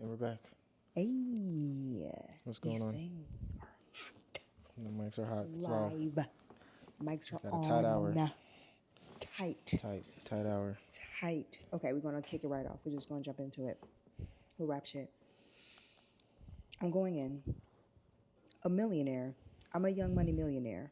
And we're back. Hey, What's going these on? things are hot. The mics are hot. It's live. Live. Mics are Got a on. tight hour. Tight. Tight hour. Tight. Okay, we're going to kick it right off. We're just going to jump into it. We'll wrap shit. I'm going in. A millionaire. I'm a young money millionaire.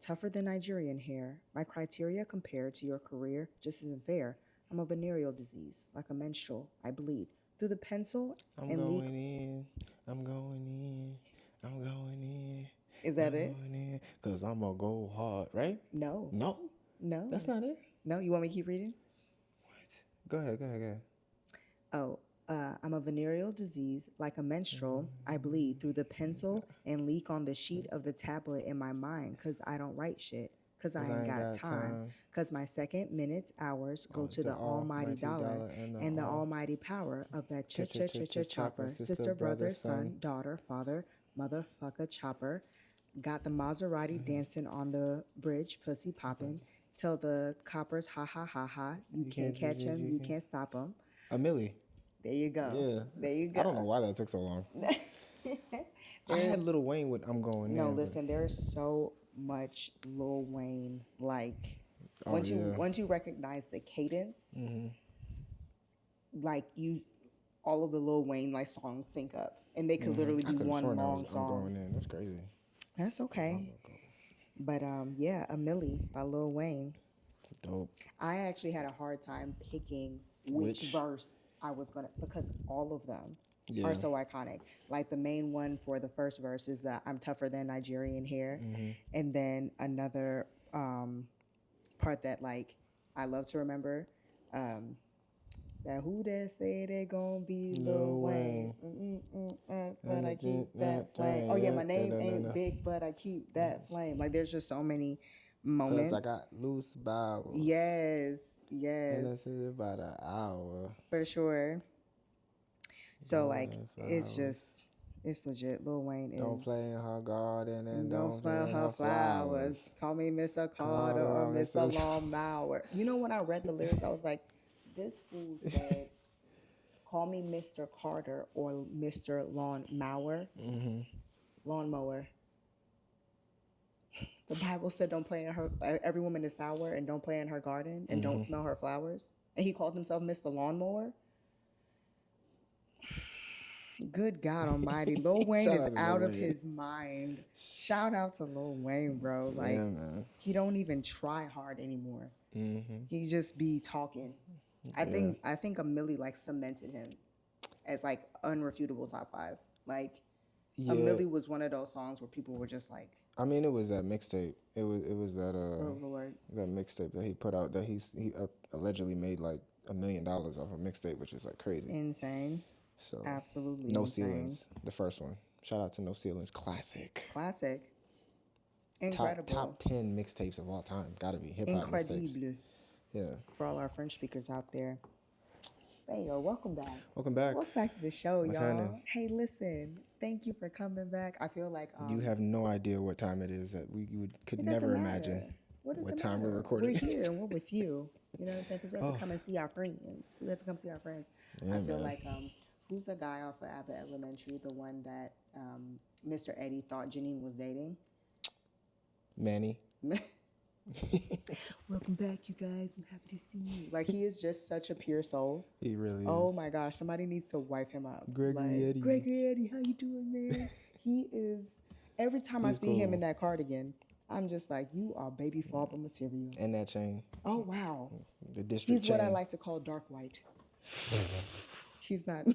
Tougher than Nigerian hair. My criteria compared to your career just isn't fair. I'm a venereal disease, like a menstrual. I bleed through the pencil I'm and going leak. in. I'm going in. I'm going in. Is that it? Because I'm going to go hard, right? No. No? No. That's not it? No? You want me to keep reading? What? Go ahead. Oh, I'm a venereal disease, like a menstrual. I bleed through the pencil and leak on the sheet of the tablet in my mind because I don't write shit, because I ain't got time, because my second, minutes, hours go to the almighty dollar and the almighty power of that chopper, sister, brother, son, daughter, father, motherfucker, chopper. Got the Maserati dancing on the bridge, pussy popping. Tell the coppers, ha ha ha ha, you can't catch him, you can't stop him. A milli. There you go. Yeah. There you go. I don't know why that took so long. I had Lil Wayne with I'm Going In. No, listen, there's so much Lil Wayne. Like, once you recognize the cadence, like all of the Lil Wayne like songs sync up, and they could literally be one long song. I'm Going In. That's crazy. That's okay. But yeah, A Milli by Lil Wayne. Dope. I actually had a hard time picking which verse I was gonna, because all of them are so iconic. Like the main one for the first verse is I'm tougher than Nigerian hair, and then another part that like I love to remember. That who they say they gonna be Lil Wayne. But I keep that flame. Oh yeah, my name ain't big, but I keep that flame. Like there's just so many moments. 'Cause I got loose bowels. Yes. And this is about an hour. For sure. So like it's legit. Lil Wayne Don't play in her garden and don't smell her flowers. Call me Mr. Carter or Mr. Lawnmower. You know, when I read the lyrics, I was like, this fool said, call me Mr. Carter or Mr. Lawnmower. Lawnmower. The Bible said don't play in her, every woman is sour and don't play in her garden and don't smell her flowers. And he called himself Mr. Lawnmower. Good God almighty. Lil Wayne is out of his mind. Shout out to Lil Wayne, bro. Like, he don't even try hard anymore. He just be talking. I think A Milli like cemented him as like unrefutable top 5. Like A Milli was one of those songs where people were just like, I mean, it was that mixtape. It was that oh Lord, that mixtape that he put out that he allegedly made like $1 million off a mixtape, which is like crazy. Insane. So absolutely No insane. Ceilings, the first one. Shout out to No Ceilings, classic. Incredible. Top 10 mixtapes of all time. Gotta be hip hop mixtapes. Yeah. For all our French speakers out there. Hey, yo, welcome back. Welcome back. Welcome back to the show, What's y'all. happening? Hey, listen, thank you for coming back. I feel like you have no idea what time it is. That we could never imagine what time we're recording. We're here and we're with you. You know what I'm saying? Because we have to come and see our friends. Yeah, I feel like who's the guy off of Abbott Elementary, the one that Mr. Eddie thought Janine was dating? Manny. Welcome back, you guys. I'm happy to see you. Like, he is just such a pure soul. He really is. Oh my gosh, somebody needs to wipe him up. Gregory Eddie, how you doing, man? He is. Every time I see him in that cardigan, I'm just like, you are baby father material. And that chain. Oh wow. The district He's chain. what I like to call dark white. He's not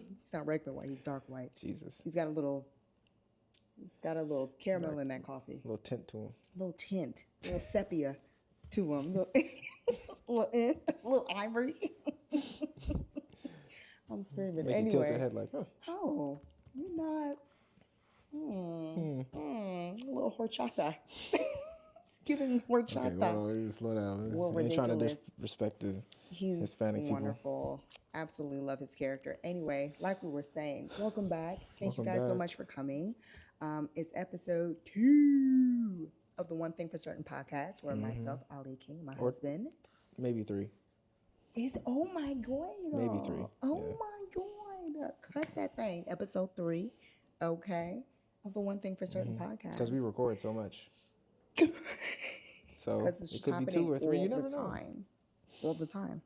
regular white. He's dark white. Jesus. He's got a little caramel in that coffee. A little tint to him. A little sepia to him. Little ivory. I'm screaming. Make you tilt your head like, Oh, you're not. A little horchata. It's giving horchata. Okay, well, slow down. We're ain't trying to disrespect the Hispanic people. He's wonderful. Absolutely love his character. Anyway, like we were saying, welcome back. Thank you guys so much for coming. It's episode 2 of the One Thing for Certain podcast, where myself, Ali King, my husband. Maybe 3. Oh my God. Maybe 3. Oh my God. up. Cut that thing. Episode 3, okay, of the One Thing for Certain podcast. Because we record so much. So Because it's it just could be happening 2 or 3. You all never the know. time. All the time.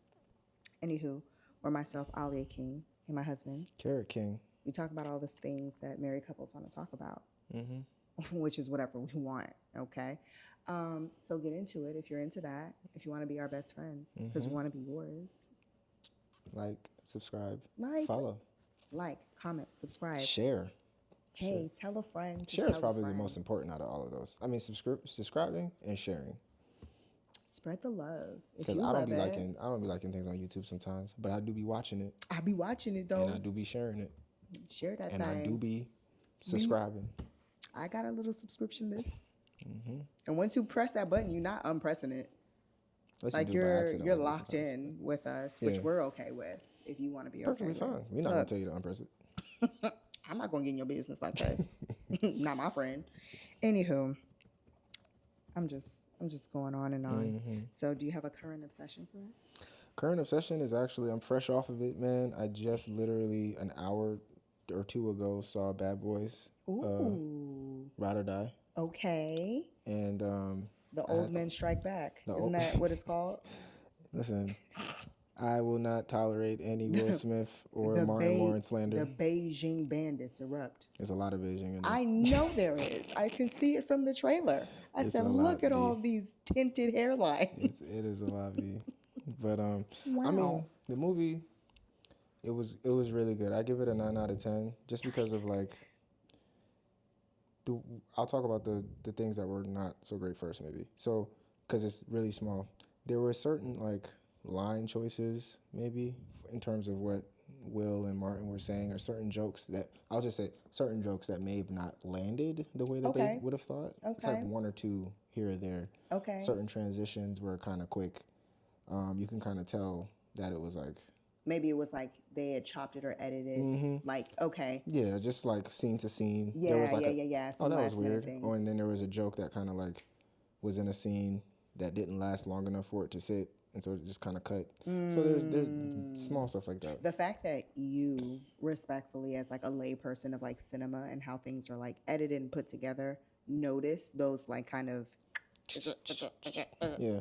Anywho, or myself, Alia King, and my husband. Carrot King. We talk about all the things that married couples want to talk about, Mm-hmm. which is whatever we want, okay? So get into it if you're into that, if you want to be our best friends, because we want to be yours. Like, subscribe, Like, follow, comment, subscribe. share. Hey, tell a friend to Share tell is probably a the friend. most important out of all of those. I mean, subscribing and sharing. Spread the love. If Because you I love don't it. be liking things on YouTube sometimes, but I do be watching it I be watching it though. and I do be sharing it Share that and thing. I do be subscribing. I got a little subscription list. And once you press that button, you're not unpressing it. Unless Like you do by you're accident locked sometimes. in with us, which Yeah. we're okay with. If you want to be Perfectly okay fine. with. We're not gonna tell you to unpress it. I'm not gonna get in your business like that. Not my friend. Anywho, I'm just going on and on. So, do you have a current obsession for us? Current obsession is actually I'm fresh off of it, man. I just literally an hour or 2 ago saw Bad Boys, Ooh. Ride or Die, Okay. and The Old Men Strike Back. The Isn't old- that what it's called? listen, I will not tolerate any Will Smith or The Martin Lawrence The slander. Beijing Bandits erupt. There's a lot of Beijing in there. I know there is. I can see it from the trailer. I It's said, a look lot, at B. all these tinted hairlines. It is a lot, B. But I Wow. mean, the movie, it was really good. I give it a 9 out of 10, just because of like. I'll talk about the things that were not so great first, maybe. So, because it's really small, there were certain like line choices, maybe in terms of what Will and Martin were saying, or certain jokes that I'll just say certain jokes that may have not landed the way that Okay. they would have thought. It's like Okay. 1 or 2 here or there. Okay. Certain transitions were kind of quick. You can kind of tell that it was like, Maybe it was like they had chopped it or edited. Like, okay. yeah, just like scene to scene. Yeah, There was like yeah. Oh, Some that was last minute weird. things. Oh, and then there was a joke that kind of like was in a scene that didn't last long enough for it to sit, and so it just kind of cut. So there's small stuff like that. The fact that you respectfully, as like a layperson of like cinema and how things are like edited and put together, notice those like kind of Yeah.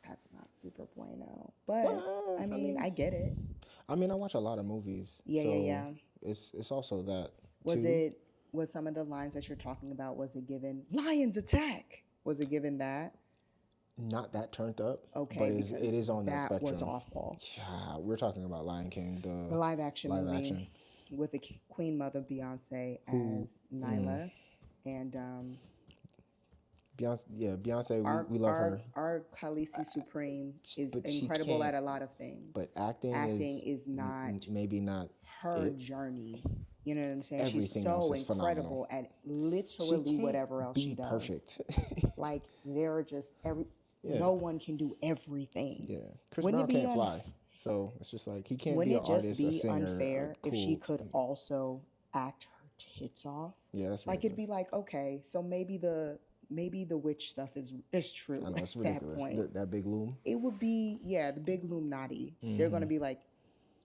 that's not super bueno. But Well, I mean, I get it. I mean, I watch a lot of movies. Yeah, so yeah. It's also that. Was some of the lines that you're talking about, was it given lions attack? Was it given that? Not that turned up. Okay, But because it is on that spectrum. was awful. Yeah, we're talking about Lion King, The live action live movie action. with the Queen Mother Beyonce as Nyla, and Beyonce, we love her. Our Khaleesi Supreme is But she incredible can't- at a lot of things. But acting is not maybe not. her journey. You know what I'm saying? She's Everything so else is incredible phenomenal. at literally can't whatever else be she does. perfect. Like they're just Yeah. no one can do everything. Yeah, Chris Wouldn't Brown it be can't fly, so it's just like he can't Wouldn't be it an just artist, a be singer, unfair a if she cool- could also act her tits off? Yeah, that's Like it'd be ridiculous. like, okay, so maybe the witch stuff is true I know it's at that ridiculous. point. That big loom. It would be, yeah, the big Illuminati. They're gonna be like,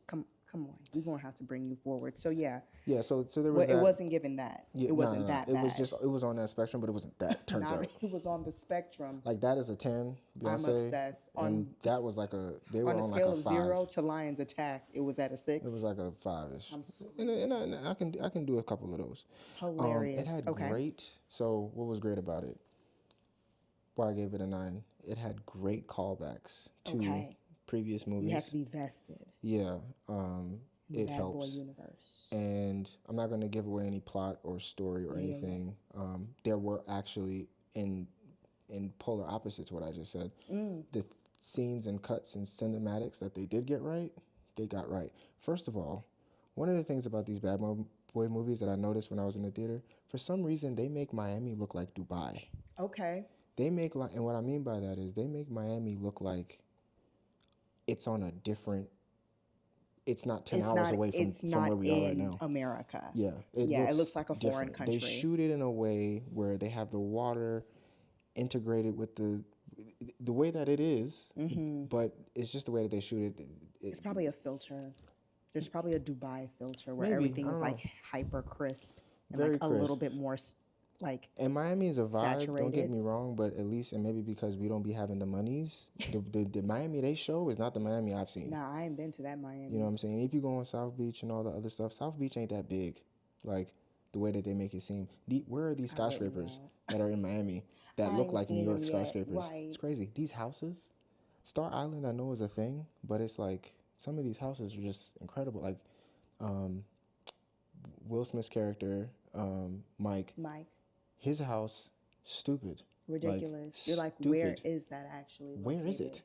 come on, we're gonna have to bring you forward. So yeah, Yeah, so there was well, that. it wasn't given that. Yeah, It wasn't that It bad. was on that spectrum, but it wasn't that turned up. It was on the spectrum. Like that is a 10. Beyonce, I'm obsessed. and that was like they were On a on scale like a of 5. 0 to Lions Attack, it was at a 6. It was like a 5ish. so And I can do a couple of those. Hilarious. It had Okay. great. So what was great about it? Why I gave it a 9. It had great callbacks to Okay. previous movies. You had to be vested Yeah. in the It Bad helps. Boy universe. And I'm not going to give away any plot or story or anything. There were actually in polar opposites what I just said. The scenes and cuts and cinematics that they did get right, they got right. First of all, one of the things about these Bad Boy movies that I noticed when I was in the theater, for some reason they make Miami look like Dubai. Okay. They make like, and what I mean by that is they make Miami look like it's on a different. It's not 10 hours away from where we are right now. America. Yeah, it looks like a foreign different. country. They shoot it in a way where they have the water integrated with the way that it is, but it's just the way that they shoot it. It's probably a filter. There's probably a Dubai filter where Maybe, everything I is don't know. like hyper crisp and like Very a little crisp. bit more like And Miami is a vibe, don't get saturated. me wrong, but at least, and maybe because we don't be having the monies, the Miami they show is not the Miami I've seen. Nah, I ain't been to that You know what Miami. I'm saying? If you go on South Beach and all the other stuff, South Beach ain't that big. Like the way that they make it seem. Where are these I wouldn't skyscrapers know. that are in Miami that I look ain't like New seen them York yet. skyscrapers? Right. It's crazy. These houses, Star Island, I know is a thing, but it's like some of these houses are just incredible. Like Will Smith's character, Mike, Mike, his house, stupid. ridiculous. You're like, where stupid. is that actually located? Where is it?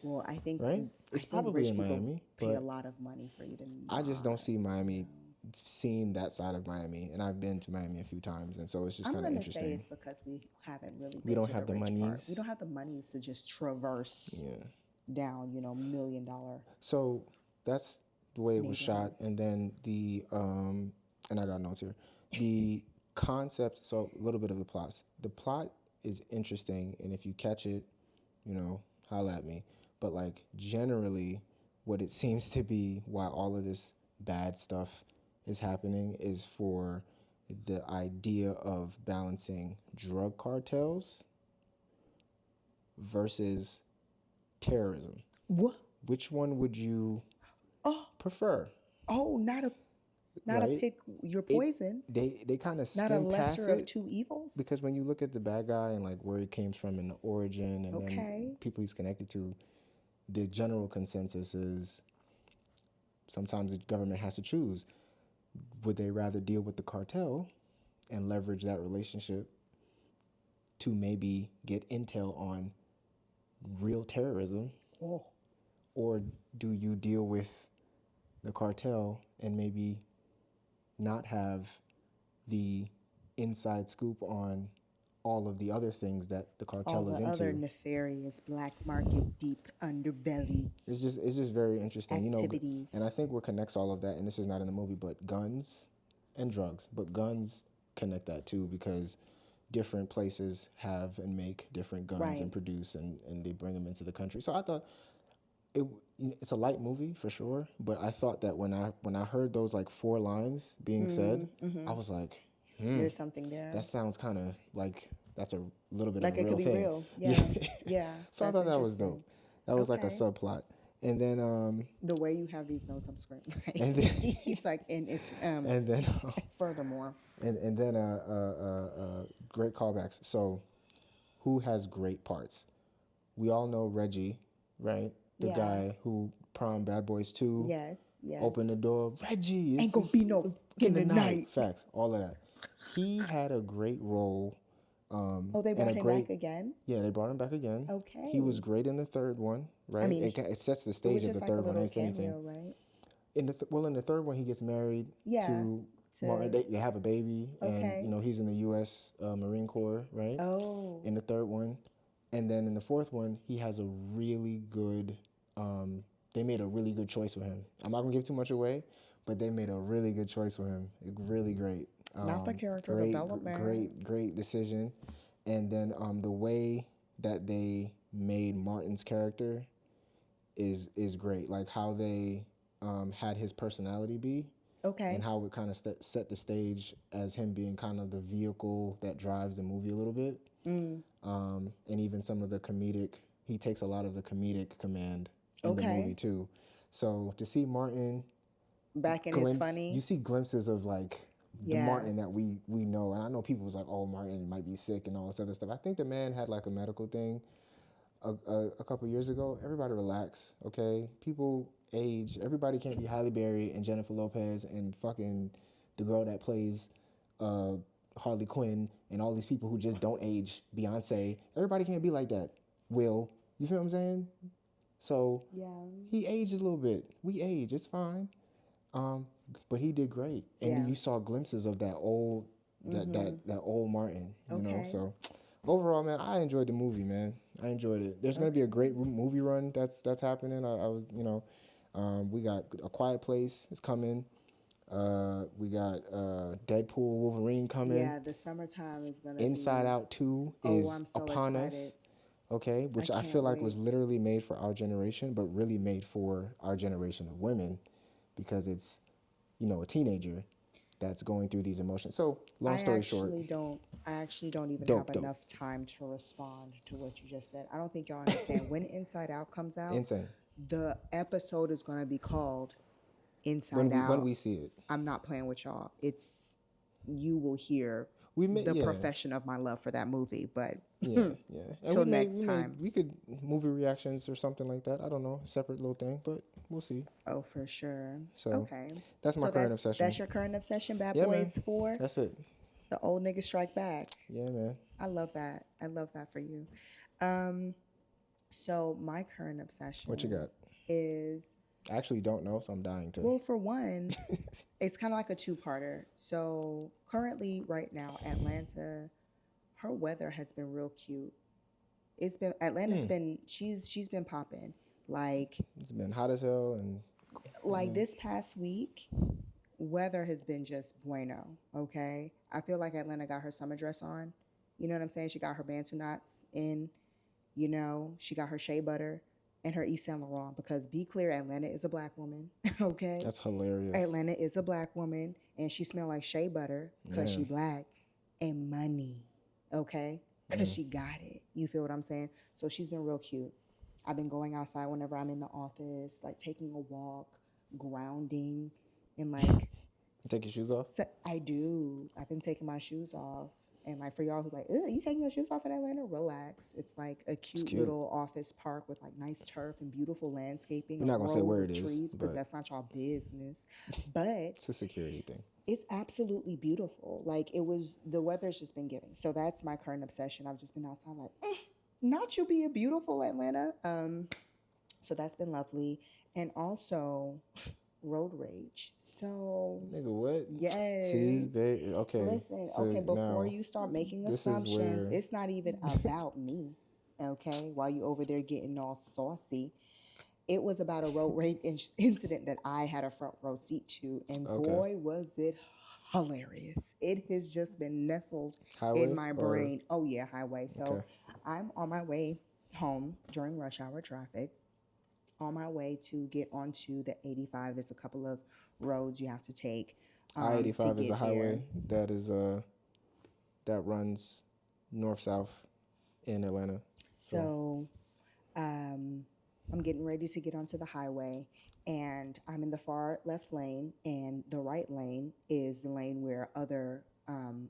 Well, I think Right? I It's think probably rich in people Miami, pay a but lot of money for you to I just don't not. see Miami seeing that side of Miami, and I've been to Miami a few times, and so it's just I'm kind of gonna say interesting. it's because we haven't really We been don't to have the the rich part. monies. We don't have the monies to just traverse Yeah. down, $1 million So that's the way it was shot, neighborhoods. and then and I got notes here. The concept. So a little bit of the plots. The plot is interesting, and if you catch it, holla at me. But like generally, what it seems to be, why all of this bad stuff is happening, is for the idea of balancing drug cartels versus terrorism. What? Which one would you prefer? Oh, not a Right? pick your poison. They kind of Not a skim past lesser of it two evils. because when you look at the bad guy and like where he came from and the origin and Okay. then people he's connected to, the general consensus is sometimes the government has to choose. Would they rather deal with the cartel and leverage that relationship to maybe get intel on real terrorism, Oh, or do you deal with the cartel and maybe not have the inside scoop on all of the other things that the all cartel is the other into? nefarious black market deep underbelly It's just very interesting, activities. and I think what connects all of that, and this is not in the movie, but guns and drugs, but guns connect that too because different places have and make different guns Right. and produce and they bring them into the country. So I thought it's a light movie for sure, but I thought that when I heard those like 4 lines being said, I was like, There's something there. that sounds kind of like that's a little bit Like of a it real could be thing. real. Yeah. Yeah. So I That's thought that was interesting. dope. That was like a Okay. subplot. And then The way you have these notes, I'm screaming. And then- He's like, and if and then furthermore, and then great callbacks. So who has great parts? We all know Reggie, right? The Yeah. guy who prom Bad Boys 2 yes. opened the door. Reggie, Ain't gonna be no in the night. Facts, all of that. He had a great role. Oh, they and brought a him great, back again. Yeah, they brought him back again. Okay. He was great in the third one, right? mean, it sets the It stage was of just the like a third one, little if anything. cameo, right? In the third one, he gets married Yeah, to to- Martin. They have a baby, Okay. and he's in the U.S. Marine Corps, right? Oh, In the third one, and then in the fourth one, he has a really good. They made a really good choice with him. I'm not gonna give too much away, but they made a really good choice with him. Really great. Not the character great, development. Great decision, and then the way that they made Martin's character is great. Like how they had his personality be, okay. and how it kind of set the stage as him being kind of the vehicle that drives the movie a little bit. And even some of the comedic, he takes a lot of the comedic command in the Okay. movie too. So to see Martin Back in his funny. you see glimpses of like the Yeah. Martin that we know, and I know people was like, oh, Martin might be sick and all this other stuff. I think the man had like a medical thing a couple years ago. Everybody relax, okay? People age. Everybody can't be Halle Berry and Jennifer Lopez and fucking the girl that plays Harley Quinn and all these people who just don't age, Beyonce. Everybody can't be like that. Will, you feel what I'm saying? So Yeah. he aged a little bit. We age, it's fine. But he did great, and Yeah. you saw glimpses of that old, that old Martin. You know, Okay. so overall, man, I enjoyed the movie, man. I enjoyed it. There's gonna be a great movie run that's happening. I was, we got A Quiet Place is coming. We got Deadpool, Wolverine coming. Yeah, the summertime is gonna Inside be. Out 2 Oh, is I'm so upon excited. us. Okay, which I can't feel like was wait. literally made for our generation, but really made for our generation of women, because it's, a teenager that's going through these emotions. So long I story short, actually don't even dope, have dope. enough time to respond to what you just said. I don't think y'all understand. When Inside Out comes out, Insane. the episode is going to be called When Inside we Out. when we see it, I'm not playing with y'all. You will hear yeah. profession of my love for that movie, but Yeah. till next we time. we could movie reactions or something like that. I don't know, separate little thing, but we'll see. Oh, for sure. So Okay. that's my current obsession. That's your current obsession, Bad Yeah, Boys man. 4? That's it. The old niggas strike back. Yeah, man. I love that. I love that for you. So my current obsession What you got? is, I actually don't know, so I'm dying to. well, for one, it's kind of like a two-parter. So currently, right now, Atlanta, her weather has been real cute. Atlanta's been, she's been popping. Like It's been hot as hell, and this past week, weather has been just bueno, okay? I feel like Atlanta got her summer dress on. You know what I'm saying? She got her Bantu knots in, she got her shea butter and her Yves Saint Laurent, because be clear, Atlanta is a black woman, okay? that's hilarious. Atlanta is a black woman, and she smell like shea butter because she black, and money, okay? Because she got it. You feel what I'm saying? So she's been real cute. I've been going outside whenever I'm in the office, like taking a walk, grounding, and like Take your shoes off? I do. I've been taking my shoes off. And like for y'all who like, ugh, you taking your shoes off in Atlanta? Relax. It's like a cute little office park with like nice turf and beautiful landscaping. You're not gonna say where it is, trees, because that's not y'all business. But It's a security thing. it's absolutely beautiful. Like the weather's just been giving. So that's my current obsession. I've just been outside like, not you being beautiful, Atlanta. So that's been lovely. And also road rage. So Nigga, what? yes. See, babe, okay. Listen, so okay, before now, you start making this is assumptions, where- it's not even about me, okay? While you over there getting all saucy. It was about a road rage incident that I had a front row seat to, and boy, was it hilarious. It has just been nestled in my brain. Oh, yeah, highway. So I'm on my way home during rush hour traffic, on my way to get onto the 85. There's a couple of roads you have to take. I-85 is a highway that is that runs north-south in Atlanta. So I'm getting ready to get onto the highway, and I'm in the far left lane, and the right lane is the lane where other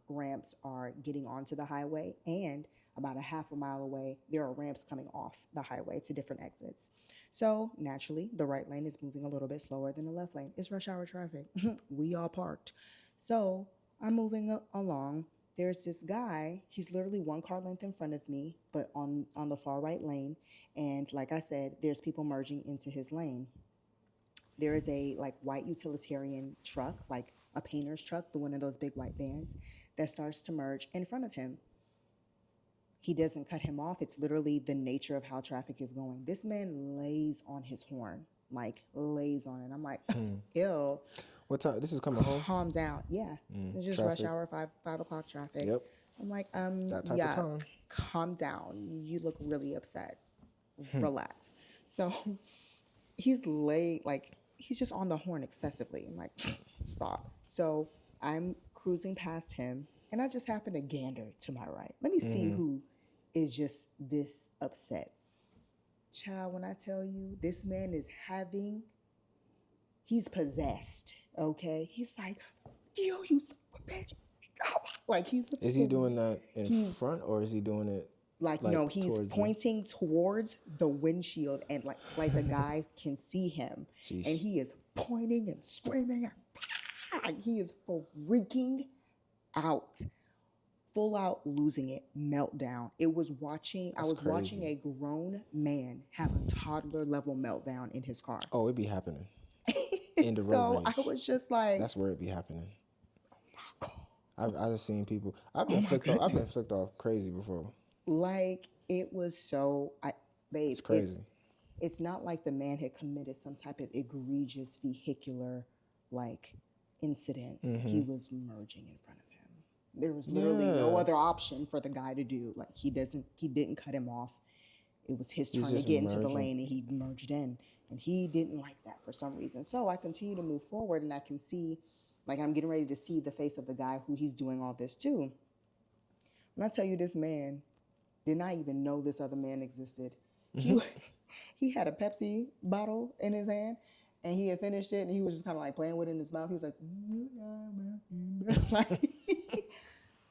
ramps are getting onto the highway, and about a half a mile away, there are ramps coming off the highway to different exits. So naturally, the right lane is moving a little bit slower than the left lane. It's rush hour traffic. We all parked. So I'm moving along. There's this guy, he's literally one car length in front of me, but on the far right lane. And like I said, there's people merging into his lane. There is a like white utilitarian truck, like a painter's truck, the one of those big white vans, that starts to merge in front of him. He doesn't cut him off. It's literally the nature of how traffic is going. This man lays on his horn, like lays on it. I'm like, ew. What time? This is coming home? Calm down. Yeah. It's just traffic. rush hour, 5 o'clock traffic. Yep. I'm like, That type yeah, of time. calm down. You look really upset. Relax. So he's he's just on the horn excessively. I'm like, stop. So I'm cruising past him, and I just happen to gander to my right. Let me see who is just this upset. Child, when I tell you, this man is he's possessed, okay? He's like, yo, you son of a bitch. Like Is he doing that in front, or is he doing it? Like no, he's pointing towards the windshield, and like the guy can see him. Sheesh. And he is pointing and screaming, and he is freaking out, full out losing it, meltdown. I was watching a grown man have a toddler level meltdown in his car. Oh, it be happening in the road So rage. I was just like, That's where it be happening. I've just seen people. I've been flicked off crazy before. like it was so, babe. It's crazy. It's not like the man had committed some type of egregious vehicular like incident. He was merging in front of him. There was literally no other option for the guy to do. Like he didn't cut him off. It was his turn to just get into the merging. lane, and he merged in. And he didn't like that for some reason. So I continue to move forward, and I can see, like, I'm getting ready to see the face of the guy who he's doing all this to. When I tell you, this man did not even know this other man existed. He had a Pepsi bottle in his hand, and he had finished it, and he was just kind of like playing with it in his mouth. He was like, like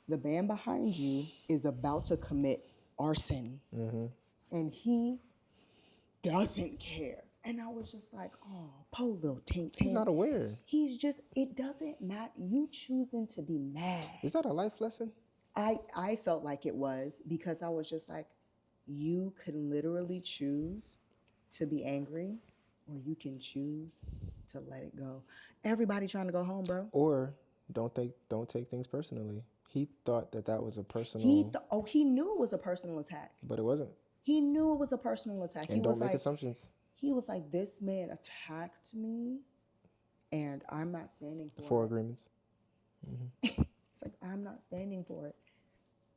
the man behind you is about to commit arson, and he doesn't care. And I was just like, oh, poor little Tink Tink. He's not aware. He's just, it doesn't matter. You choosing to be mad. Is that a life lesson? I felt like it was, because I was just like, you can literally choose to be angry, or you can choose to let it go. Everybody trying to go home, bro. Or don't take things personally. He thought that was a personal. He knew it was a personal attack. But it wasn't. He knew it was a personal attack. And don't make assumptions. He was like, this man attacked me, and I'm not standing for it. 4 agreements. It's like, I'm not standing for it.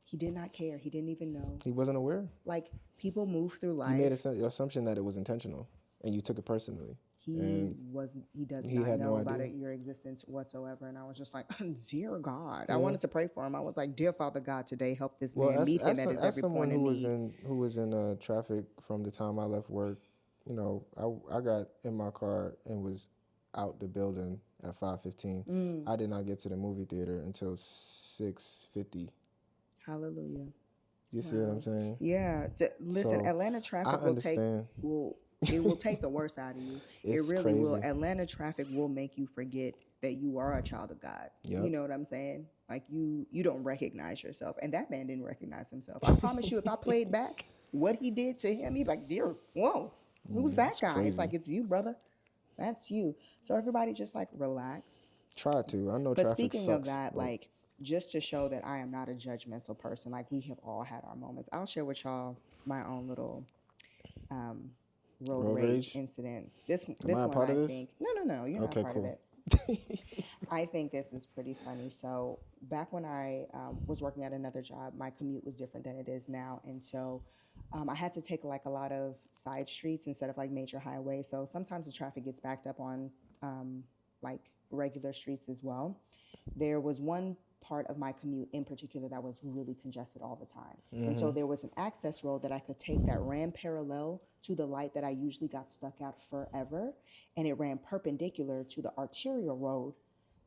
He did not care. He didn't even know. He wasn't aware. Like, people move through life. You made an assumption that it was intentional, and you took it personally. He does not know about your existence whatsoever. And I was just like, dear God. I wanted to pray for him. I was like, dear Father God, today help this man meet him at his every point in need. Who was in traffic from the time I left work, you know, I got in my car and was out the building at 5:15. I did not get to the movie theater until 6:50. Hallelujah. You see what I'm saying? Yeah. Listen, Atlanta traffic will take the worst out of you. It really crazy. will. Atlanta traffic will make you forget that you are a child of God. Yep. You know what I'm saying? Like, you don't recognize yourself. And that man didn't recognize himself. I promise you, if I played back what he did to him, he'd be like, dear, whoa, who's that guy? Crazy. It's like, it's you, brother. That's you. So everybody just like relax. Try to. I know But traffic speaking sucks, of that, like, just to show that I am not a judgmental person, like, we have all had our moments. I'll share with y'all my own little road rage incident. This Am one, I a part I of this? think. No, you're not part of it. I think this is pretty funny. So back when I was working at another job, my commute was different than it is now, and so I had to take like a lot of side streets instead of like major highways. So sometimes the traffic gets backed up on like regular streets as well. There was one part of my commute in particular that was really congested all the time. And so there was an access road that I could take that ran parallel to the light that I usually got stuck at forever. And it ran perpendicular to the arterial road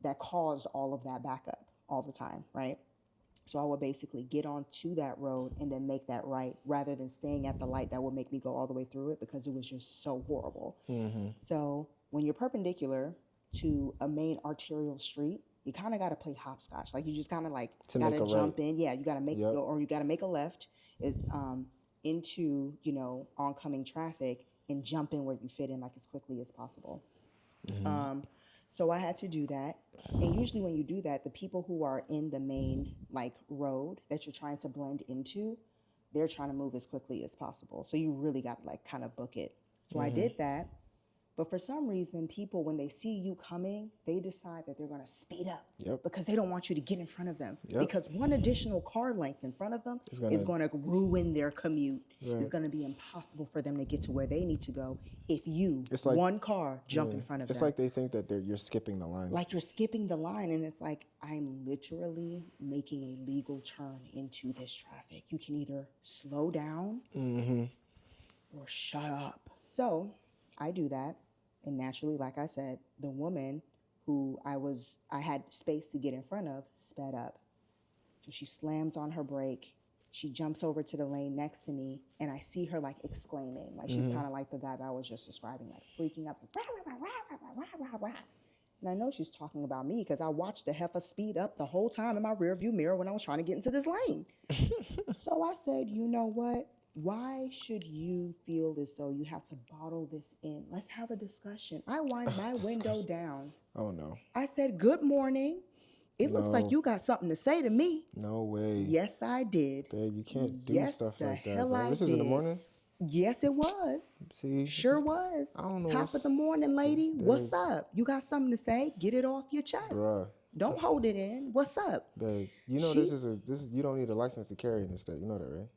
that caused all of that backup all the time, right? So I would basically get onto that road and then make that right rather than staying at the light that would make me go all the way through it because it was just so horrible. So when you're perpendicular to a main arterial street, you kind of got to play hopscotch. Like, you just kind of like got to jump in. Yeah, you got to make or you got to make a left into, you know, oncoming traffic and jump in where you fit in like as quickly as possible. So I had to do that. And usually when you do that, the people who are in the main like road that you're trying to blend into, they're trying to move as quickly as possible. So you really got to like kind of book it. So I did that. But for some reason, people, when they see you coming, they decide that they're going to speed up because they don't want you to get in front of them. Because one additional car length in front of them is going to ruin their commute. It's going to be impossible for them to get to where they need to go if you, like, one car, jump in front of them. It's like they think that you're skipping the line. Like, you're skipping the line, and it's like, I'm literally making a legal turn into this traffic. You can either slow down or shut up. So I do that. And naturally, like I said, the woman who I had space to get in front of sped up. So she slams on her brake. She jumps over to the lane next to me, and I see her like exclaiming. Like, she's kind of like the guy that I was just describing, like freaking out. Like, rah, rah, rah, rah, rah, rah. And I know she's talking about me because I watched the heifer speed up the whole time in my rearview mirror when I was trying to get into this lane. So I said, you know what? Why should you feel as though you have to bottle this in? Let's have a discussion. I wind my window down. Oh, no. I said, good morning. It looks like you got something to say to me. No way. Yes, I did. Babe, you can't do stuff like that. Hell, This is in the morning? Yes, it was. See? Sure was. I don't know. Top of the morning, lady. What's up? You got something to say? Get it off your chest. Bruh. Don't hold it in. What's up? Babe, you know this is you don't need a license to carry in this state. You know that, right?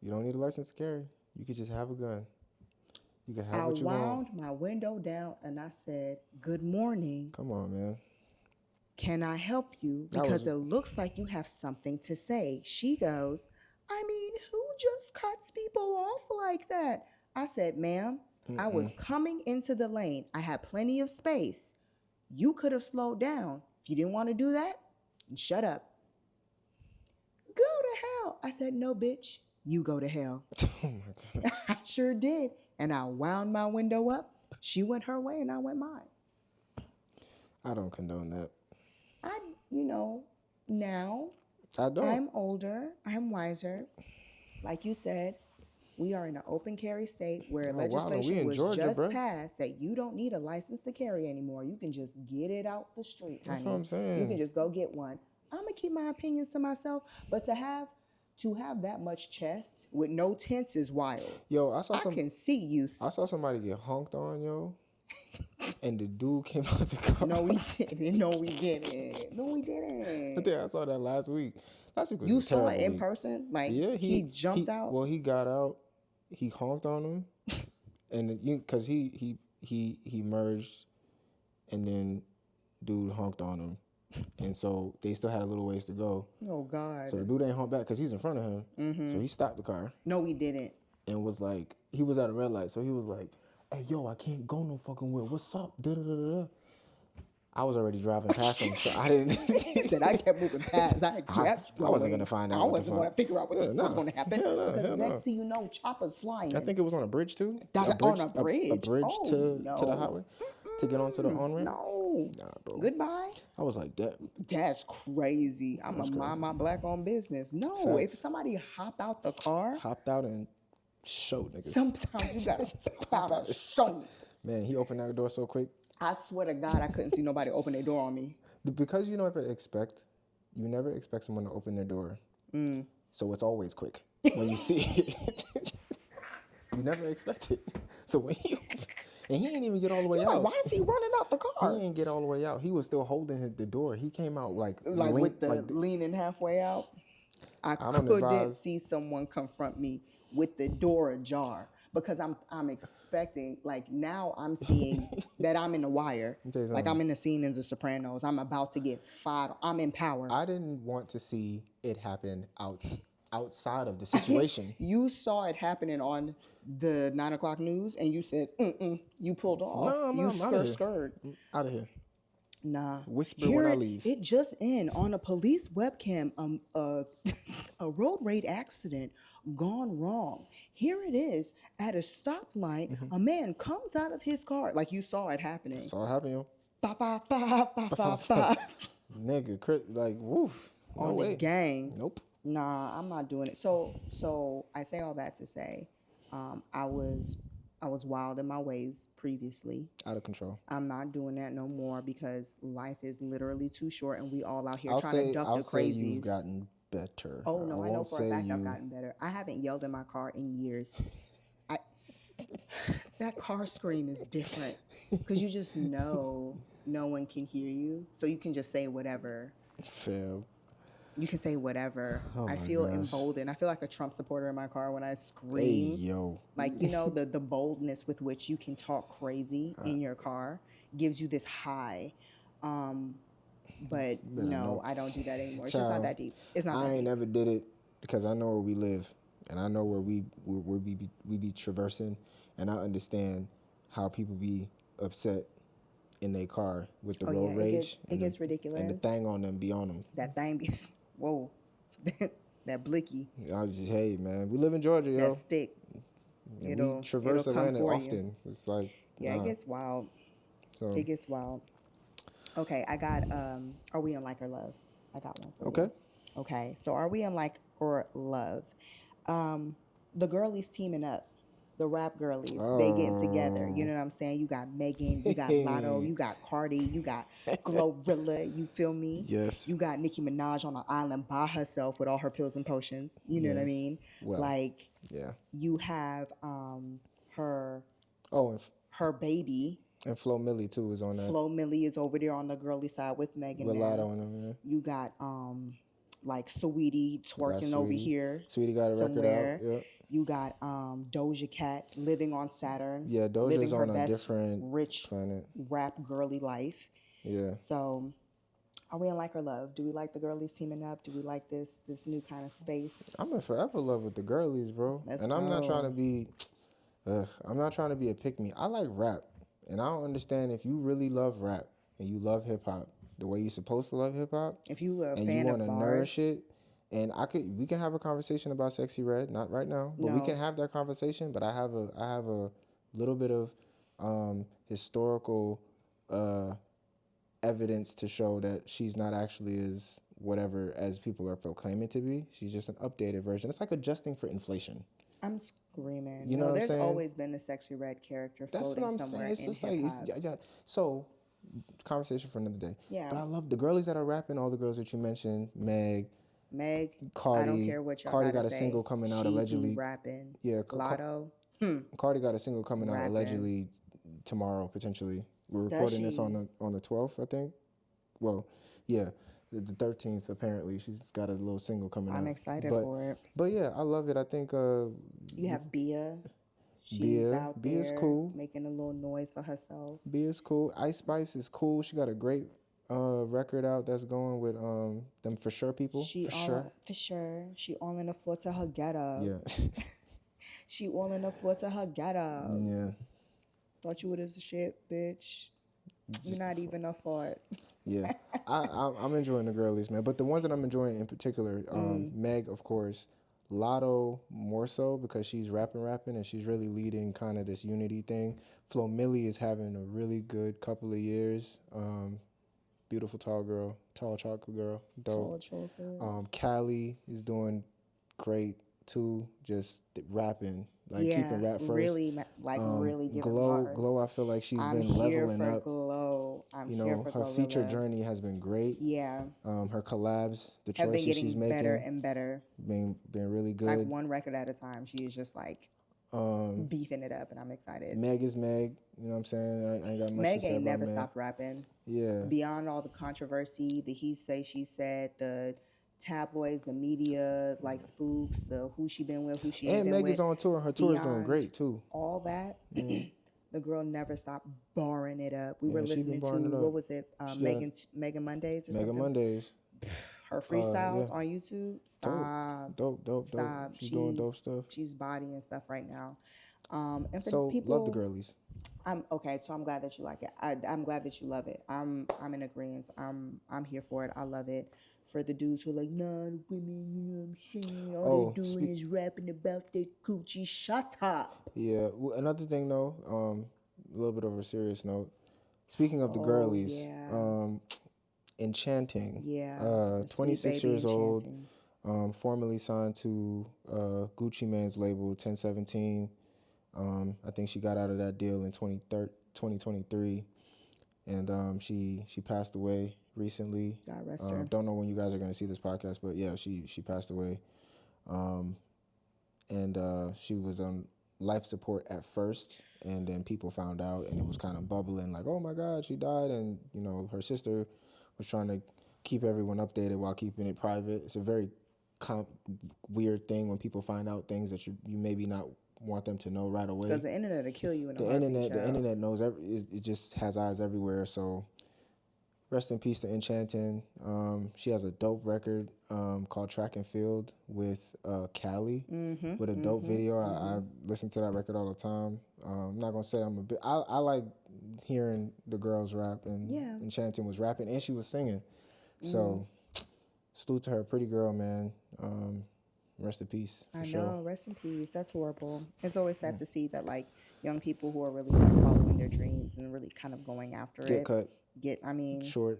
You don't need a license to carry. You could just have a gun. You can I have what you want. wound my window down and I said, "Good morning. Come on, man. Can I help you? That Because was it looks like you have something to say." She goes, "I mean, who just cuts people off like that?" I said, "Ma'am, I was coming into the lane. I had plenty of space. You could have slowed down. If you didn't want to do that, shut up. Go to hell." I said, "No, bitch, you go to hell." oh my god. I sure did. And I wound my window up. She went her way and I went mine. I don't condone that. Now I don't. I'm older, I'm wiser. Like you said, we are in an open carry state where wow, legislation we in was Georgia, just bruh. passed that you don't need a license to carry anymore. You can just get it out the street, honey. That's what I'm saying. You can just go get one. I'm gonna keep my opinions to myself, but to have that much chest with no tents is wild. Yo, I can see you. I saw somebody get honked on, yo. And the dude came out the car. No, we didn't. No, we didn't. No, we I didn't. think I saw that last week. Last week was You a saw it terrible in week. person? Like, Yeah, he jumped out? Well, he got out. He honked on him, and because he merged, and then dude honked on him, and so they still had a little ways to go. Oh, God. So the dude ain't honked back because he's in front of him. So he stopped the car No, we didn't. and was like, he was at a red light, so he was like, "Hey, yo, I can't go no fucking way. What's up?" Da da da da. I was already driving past him, so I didn't. He said, "I kept moving past. I kept going. I wasn't gonna find out I what the wasn't fuck. going to figure out what Yeah, was nah. going to happen." Hell no, Because hell next no. thing you know, choppers flying. I think it was on a bridge too. On a bridge? A bridge Oh, to no. the highway to get onto the on ramp. No. Nah, bro. Goodbye. I was like that. That's crazy. I'm going to mind my black-owned business. No, if somebody hop out the car, Hopped out and showed niggas. sometimes you got to pop out a stone. Man, he opened that door so quick. I swear to God, I couldn't see nobody open their door on me. Because you never expect someone to open their door. So it's always quick when you see it. You never expect it. So when he and he didn't even get all the way Like, out. why is he running out the car? He didn't get all the way out. He was still holding the door. He came out like With the leaning halfway out. I don't couldn't advise- see someone confront me with the door ajar because I'm expecting, like, now I'm seeing that I'm in the wire. tell you Like, I'm in the scene in The Sopranos. I'm about to get fired. I'm in power. I didn't want to see it happen outside of the situation. You saw it happening on the 9 o'clock news and you said, you pulled off. No, You I'm outta here. skirt. Out of here. Nah. Whisper Here when I it- leave. It just in on a police webcam, a road rage accident gone wrong. Here it is at a stoplight. Mm-hmm. A man comes out of his car, like you saw it happening. Saw it happen, yo. Ba, ba, ba, ba, ba, ba. Nigga, like, woof. No On way. the gang. Nope. Nah, I'm not doing it. So I say all that to say, I was wild in my ways previously. Out of control. I'm not doing that no more because life is literally too short and we all out here I'll trying to duck the say crazies. you've gotten better. Oh no, I know won't for a say fact I've you- gotten better. I haven't yelled in my car in years. That car scream is different because you just know no one can hear you, so you can just say whatever. Fam. You can say whatever. Oh I my feel gosh. emboldened. I feel like a Trump supporter in my car when I Hey, scream. yo. Like, you know, the boldness with which you can talk crazy in your car gives you this high. But no, I don't do that anymore. It's just not Child, that deep. It's not I that ain't deep. never did it because I know where we live and I know where we be traversing, and I understand how people be upset in their car with the Oh, road yeah, rage. it gets ridiculous. And the thing on them be on them. That thing be, whoa, that blicky, I was just, hey man, we live in Georgia, yo. that stick. And It'll we traverse come Atlanta for you. often. It's like, Yeah, nah. it gets wild. So, It gets wild. Okay, I got, are we in like or love? I got one for you. okay. Okay, so are we in like or love? The girlies teaming up, the rap girlies, they getting together. You know what I'm saying? You got Megan, you got Lotto, you got Cardi, you got Glorilla. You feel me? Yes. You got Nicki Minaj on an island by herself with all her pills and potions. You know what I Yes. mean? Well, Like Yeah. you have her Oh, her baby. and Flo Milli too is on that. Flo Milli is over there on the girly side with Megan. With now. Lotto and them, yeah. You got like Saweetie twerking over Sweetie. here Sweetie got a record out. somewhere. Yep. You got Doja Cat living on Saturn, Yeah, living Doja's her on a best different rich planet. rap girly life. Yeah. So are we in like or love? Do we like the girlies teaming up? Do we like this new kind of space? I'm in forever love with the girlies, bro. Let's And I'm not trying to go. be, I'm not trying to be a pick me. I like rap, and I don't understand if you really love rap and you love hip hop the way you're supposed to love hip hop, If you were a and you fan want of to nourish bars, it. And we can have a conversation about Sexy Red, not right now, but we No. can have that conversation. But I have a little bit of historical evidence to show that she's not actually as whatever as people are proclaiming to be. She's just an updated version. It's like adjusting for inflation. I'm screaming. You know No, what I'm there's saying? always been a Sexy Red character That's floating what I'm somewhere saying. It's in just like hip hop. yeah. So, conversation for another day. Yeah. But I love the girlies that are rapping. All the girls that you mentioned, Meg, I don't care what y'all Cardi gotta got a say. single coming out She be allegedly. rapping. Yeah, Lotto. Cardi got a single coming out Rapping. allegedly tomorrow potentially. We're Does recording this she? on the 12th, I think. Well, yeah, the 13th apparently. She's got a little single coming out. I'm excited But- for it. But yeah, I love it. I think You have Bia. She's Bia. out Bia's there cool. making a little noise for herself. Bia's cool. Ice Spice is cool. She got a great record out that's going with them For Sure people. She For all Sure. for sure. She all in the floor to her get up. Yeah. She all in the floor to her get up. Yeah. Thought you was a shit, bitch. You're not even a fart. Yeah, I'm enjoying the girlies, man. But the ones that I'm enjoying in particular, Meg, of course, Lotto more so because she's rapping, and she's really leading kind of this unity thing. Flo Milli is having a really good couple of years. Beautiful tall chocolate girl, dope. Tall chocolate. Callie is doing great too, just rapping, like keeping rap first. Really, really giving bars. Glow, I feel like she's I'm been here leveling for up. Glow. I'm You here know, for her Glorilla. feature journey has been great. Yeah, Her collabs, the have been choices she's getting making, better and better. been really good. Like one record at a time. She is just like beefing it up, and I'm excited. Meg is Meg. You know what I'm saying? I ain't got much Meg to say ain't about never Meg. stopped rapping. Yeah. Beyond all the controversy, the he say, she said, the tabloids, the media, like spoofs, the who she been with, who she ain't And been Meg with. is on tour. Her tour is doing Beyond great too. all that, the girl never stopped barring it up. We were she been listening to, barring it up. what was it, Megan Mondays or Mega something? Mondays. Her freestyles yeah. on YouTube. Stop. Dope. Stop. She's doing dope stuff. She's bodying stuff right now. And for So people, love the girlies. I'm okay. So I'm glad that you like it. I'm glad that you love it. I'm in agreement. I'm here for it. I love it. For the dudes who are like, nah, the women, you know what I'm saying? All they're doing is rapping about their coochie. Shut up. Yeah. Another thing though, a little bit of a serious note. Speaking of the girlies, yeah. Enchanting. Yeah. The sweet 26 baby years old. Enchanting. Formerly signed to Gucci Mane's label 1017. I think she got out of that deal in 2023, and she passed away recently. God rest her. Don't know when you guys are going to see this podcast, but yeah, she passed away, and she was on life support at first, and then people found out, and it was kind of bubbling like, oh my God, she died, and you know her sister was trying to keep everyone updated while keeping it private. It's a very weird thing when people find out things that you maybe not want them to know right away. Because the internet will kill you in a The heartbeat, internet knows it just has eyes everywhere. So rest in peace to Enchanting. She has a dope record called Track and Field with Callie with a dope video. I listen to that record all the time. I'm not gonna say I'm a bit. I like hearing the girls rap, and Enchanting was rapping and she was singing. So salute to her, pretty girl, man. Rest in peace. I know. Sure. Rest in peace. That's horrible. It's always sad to see that, like, young people who are really like following their dreams and really kind of going after Get it cut short,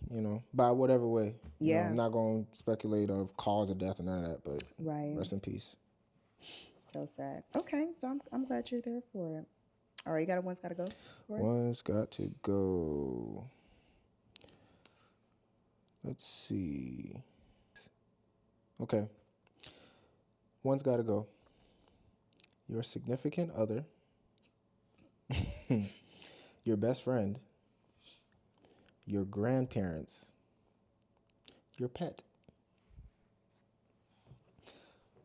you know, by whatever way. You know, I'm not going to speculate of cause of death or none of that, but rest in peace. So sad. Okay, so I'm glad you're there for it. All right, you got a one's got to go for us? One's got to go. Let's see. Okay. One's got to go. Your significant other, your best friend, your grandparents, your pet,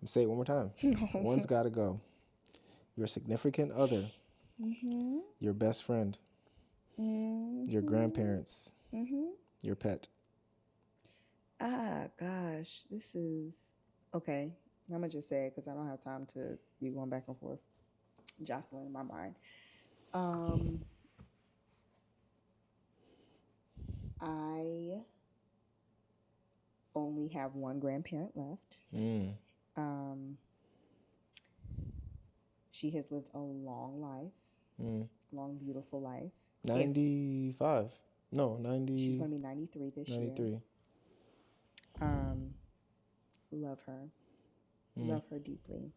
Say it one more time. One's got to go. Your significant other, your best friend, your grandparents, your pet. Ah, gosh, this is okay. I'm gonna just say it because I don't have time to be going back and forth, jostling in my mind. I only have one grandparent left. She has lived a long life, long, beautiful life. 95. No, 90. She's going to be 93 this 93. year. Love her. Love her deeply.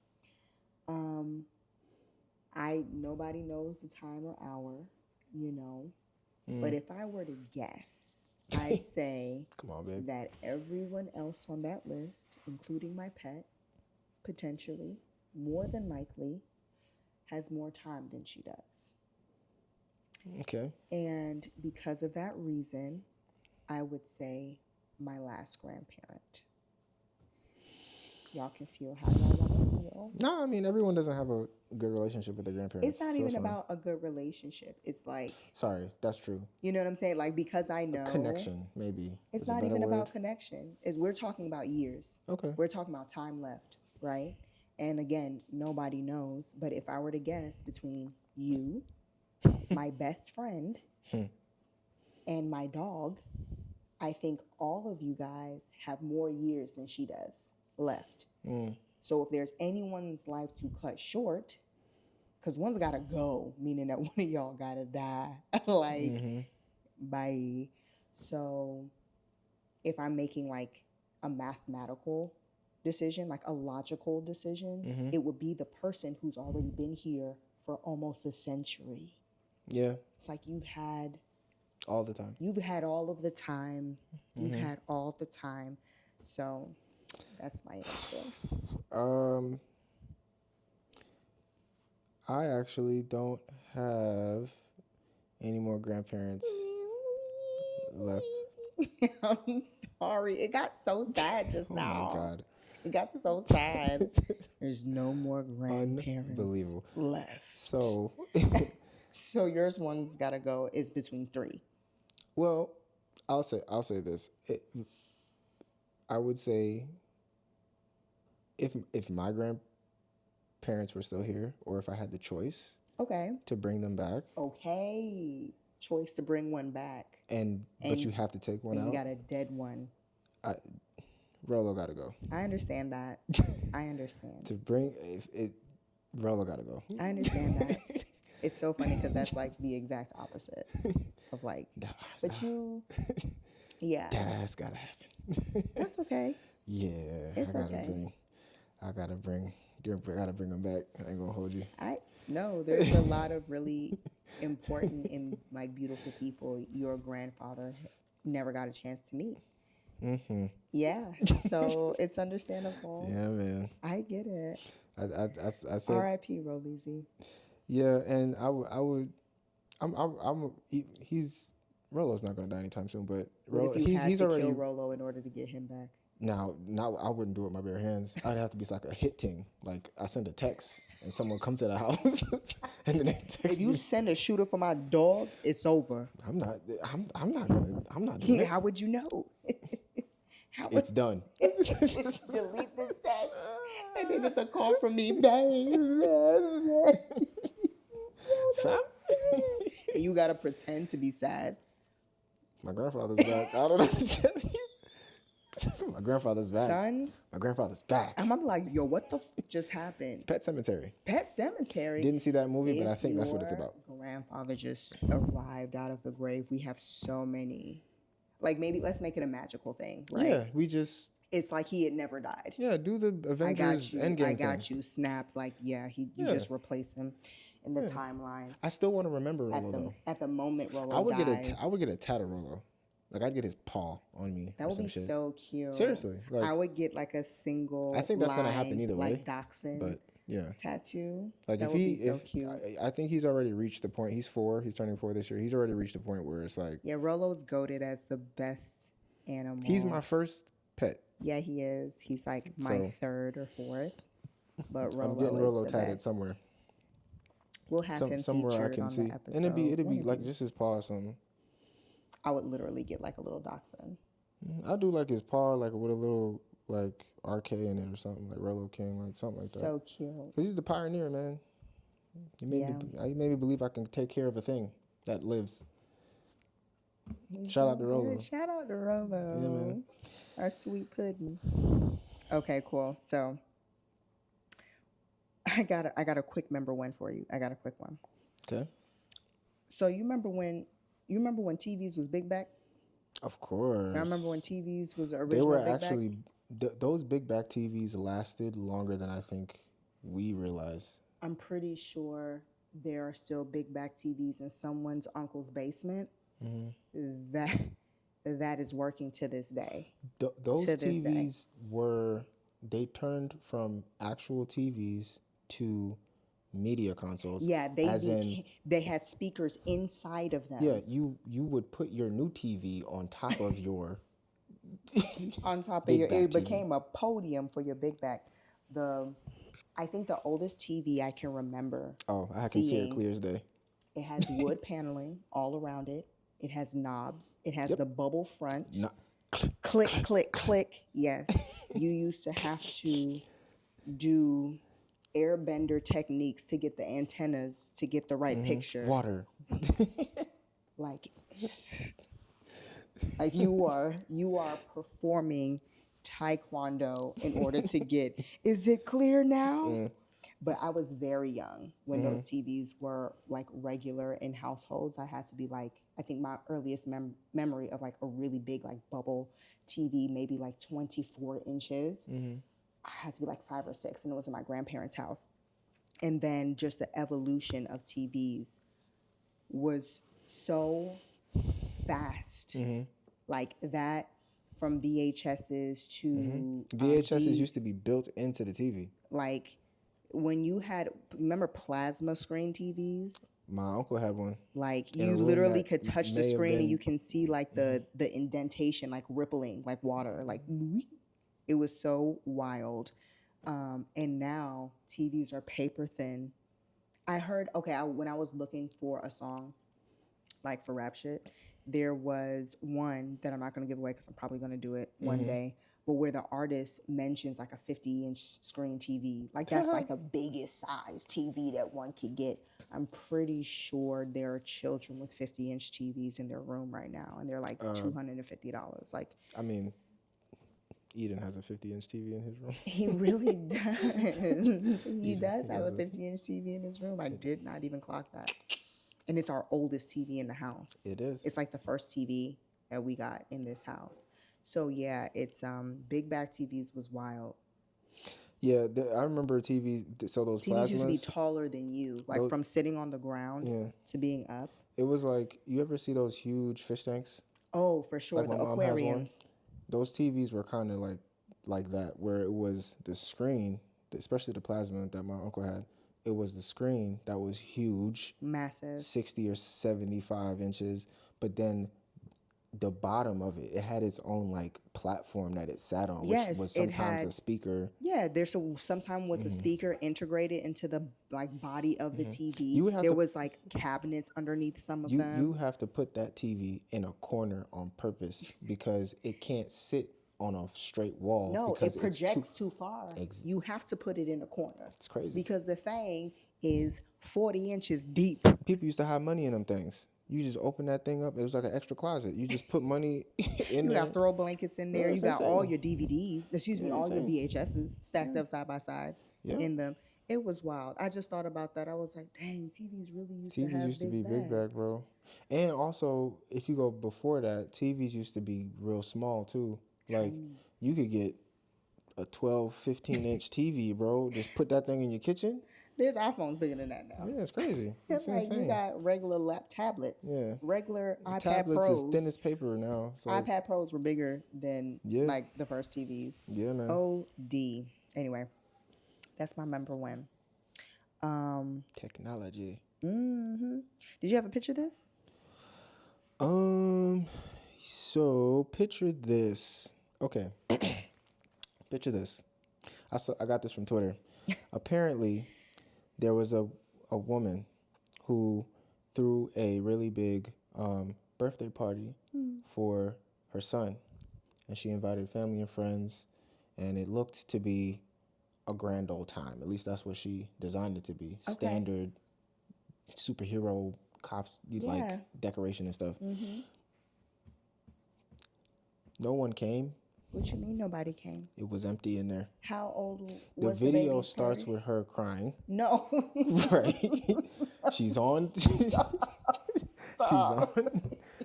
Nobody knows the time or hour, you know. But if I were to guess, I'd say Come on, babe. that everyone else on that list, including my pet, potentially, more than likely, has more time than she does. Okay. And because of that reason, I would say my last grandparent. Y'all can feel how y'all want to feel. No, I mean, everyone doesn't have a good relationship with their grandparents. It's not so even fine. about a good relationship. It's like, Sorry, that's true. you know what I'm saying? Like, because I know. Connection, maybe. It's is a not better even word. about connection. We're talking about years. Okay. We're talking about time left, right? And again, nobody knows. But if I were to guess between you, my best friend, and my dog, I think all of you guys have more years than she does left. So if there's anyone's life to cut short, because one's got to go, meaning that one of y'all got to die. Like, bye. So if I'm making like a mathematical decision, like a logical decision, it would be the person who's already been here for almost a century. Yeah. It's like you've had All the time. all of the time. You've had all the time. So that's my answer. I actually don't have any more grandparents left. I'm sorry. It got so sad just now. Oh my God. It got so sad. There's no more grandparents Unbelievable. left. So, So yours one's got to go is between 3. well, I'll say this. I would say if my grandparents were still here, or if I had the choice Okay. to bring them back, Okay. Choice to bring one back. but you have to take one And you out. got a dead one. Rolo got to go. I understand that. I understand. To bring Rolo got to go. I understand that. It's so funny because that's like the exact opposite of like, but you, yeah, That's gotta happen. that's okay. Yeah, It's I gotta okay. bring them back. I ain't gonna hold you. No, there's a lot of really important and like beautiful people your grandfather never got a chance to meet. Yeah, so it's understandable. Yeah, man. I get it. I said R.I.P. Rolizzy. yeah, and he's Rolo's not gonna die anytime soon, but What if you had he's to already kill Rolo in order to get him back? now I wouldn't do it with my bare hands. I'd have to be like a hit ting. Like I send a text and someone come to the house and then they text If you me. send a shooter for my dog, it's over. I'm not doing Yeah, it. how would you know? It's done. Delete the text. And then it's a call from me, baby. Fam. And you gotta pretend to be sad. My grandfather's back. I don't know what to tell you. My grandfather's back. Son, My grandfather's back. I'm gonna be like, yo, what the just happened? Pet Cemetery. Pet Cemetery. Didn't see that movie, but I If think that's what it's your about. Grandfather just arrived out of the grave. We have so many. Like maybe let's make it a magical thing, right? Yeah, we just It's like he had never died. do the I Avengers got you. Endgame I got thing. you. Snap. Like you Yeah. just replace him in the timeline. I still want to remember Rolo though. At the moment Rolo I would dies. I would get a tat of Rolo. Like I'd get his paw on me. That or would some be shit. so cute. Seriously, like I would get like a single. I think that's gonna happen line, either like way, Dachshund but yeah. tattoo. Like that if would he, be so if cute. I think he's already reached the point. He's 4. He's turning 4 this year. He's already reached the point where it's like Yeah, Rolo's goated as the best animal. he's my first pet. Yeah, he is. He's like my So third or fourth. But I'm Rolo getting is Rolo the tatted best. somewhere. We'll have him Somewhere I featured can on the see. And episode. it'd One be of like just these. his paw or something. I would literally get like a little dachshund. I do like his paw, like with a little like RK in it or something, like Rolo King, like something like that. So cute. Cause he's the pioneer, man. He Yeah. made me believe I can take care of a thing that lives. He's Shout out doing to Rolo. good. Shout out to Rolo. Yeah, man. Our sweet pudding. Okay, cool. So I got a quick member one for you. I got a quick one. Okay. So you remember when TVs was big back? Of course. I remember when TVs was They original were big actually back. those big back TVs lasted longer than I think we realize. I'm pretty sure there are still big back TVs in someone's uncle's basement that is working to this day. Those To this day. TVs they turned from actual TVs to media consoles. Yeah, as in, they had speakers inside of them. yeah, you would put your new TV on top of your On top of big your, back it TV. became a podium for your big back. I think the oldest TV I can remember. Oh, I can see it seeing, clear as day. It has wood paneling all around it. It has knobs. It has the bubble front. No, Click, click, click. Yes. You used to have to do airbender techniques to get the antennas to get the right picture. water. Like you are performing taekwondo in order to get, is it clear now? But I was very young when those TVs were like regular in households. I had to be like, I think my earliest memory of like a really big like bubble TV, maybe like 24 inches. I had to be like 5 or 6, and it was in my grandparents' house. And then just the evolution of TVs was so fast. Like that, from VHSs to VHSs used to be built into the TV. like when you had, remember plasma screen TVs? My uncle had one. Like In a you room literally that could touch the may have screen and been- you can see like the indentation, like rippling, like water, like it was so wild. And now TVs are paper thin. I heard, when I was looking for a song, like for rap shit, there was one that I'm not going to give away because I'm probably going to do it one day, but where the artist mentions like a 50-inch screen TV. Like that's like the biggest size TV that one could get. I'm pretty sure there are children with 50-inch TVs in their room right now, and they're like $250. Like, I mean, Eden has a 50-inch TV in his room. he really does. He does have a 50-inch TV in his room. I did not even clock that. And it's our oldest TV in the house. It is. It's like the first TV that we got in this house. So yeah, it's big back TVs was wild. Yeah, I remember TV. So those TVs plasmas, used to be taller than you, like from sitting on the ground to being up. it was like, you ever see those huge fish tanks? Oh, for sure, Like my the mom has one. aquariums. Those TVs were kind of like that, where it was the screen, especially the plasma that my uncle had. It was the screen that was huge, Massive. 60 or 75 inches, but then the bottom of it had its own like platform that it sat on, which Yes, was it sometimes had- a speaker. Yeah, sometimes was a speaker integrated into the like body of the TV. You would have There to- was like cabinets underneath some of You them. have to put that TV in a corner on purpose because it can't sit on a straight wall. No, because it projects too far. You have to put it in a corner. It's crazy. Because the thing is 40 inches deep. People used to have money in them things. You just open that thing up. It was like an extra closet. You just put money in You there. got throw blankets in there. Yeah, you it's got all insane. your DVDs. All your VHSs stacked up side by side in them. It was wild. I just thought about that. I was like, dang, TVs really used to have TVs used to be big back, bags. bro. And also, if you go before that, TVs used to be real small too. Like you could get a 12, 15-inch TV, bro. Just put that thing in your kitchen. There's iPhones bigger than that now. Yeah, it's crazy. It's Like insane. you got regular tablets. Yeah. Regular iPad Tablets Pros. is thin as paper now. It's like, iPad Pros were bigger than Yeah. like the first TVs. yeah, man. OD. Anyway, that's my number one. Technology. Did you have a picture of this? So picture this. Okay. Picture this. I got this from Twitter. Apparently, there was a woman who threw a really big birthday party for her son, and she invited family and friends, and it looked to be a grand old time. At least that's what she designed it to be. Okay. Standard superhero cops like Yeah. decoration and stuff. No one came. What you mean nobody came? It was empty in there. How old The was video baby's starts party? with her crying. No. Right. She's on.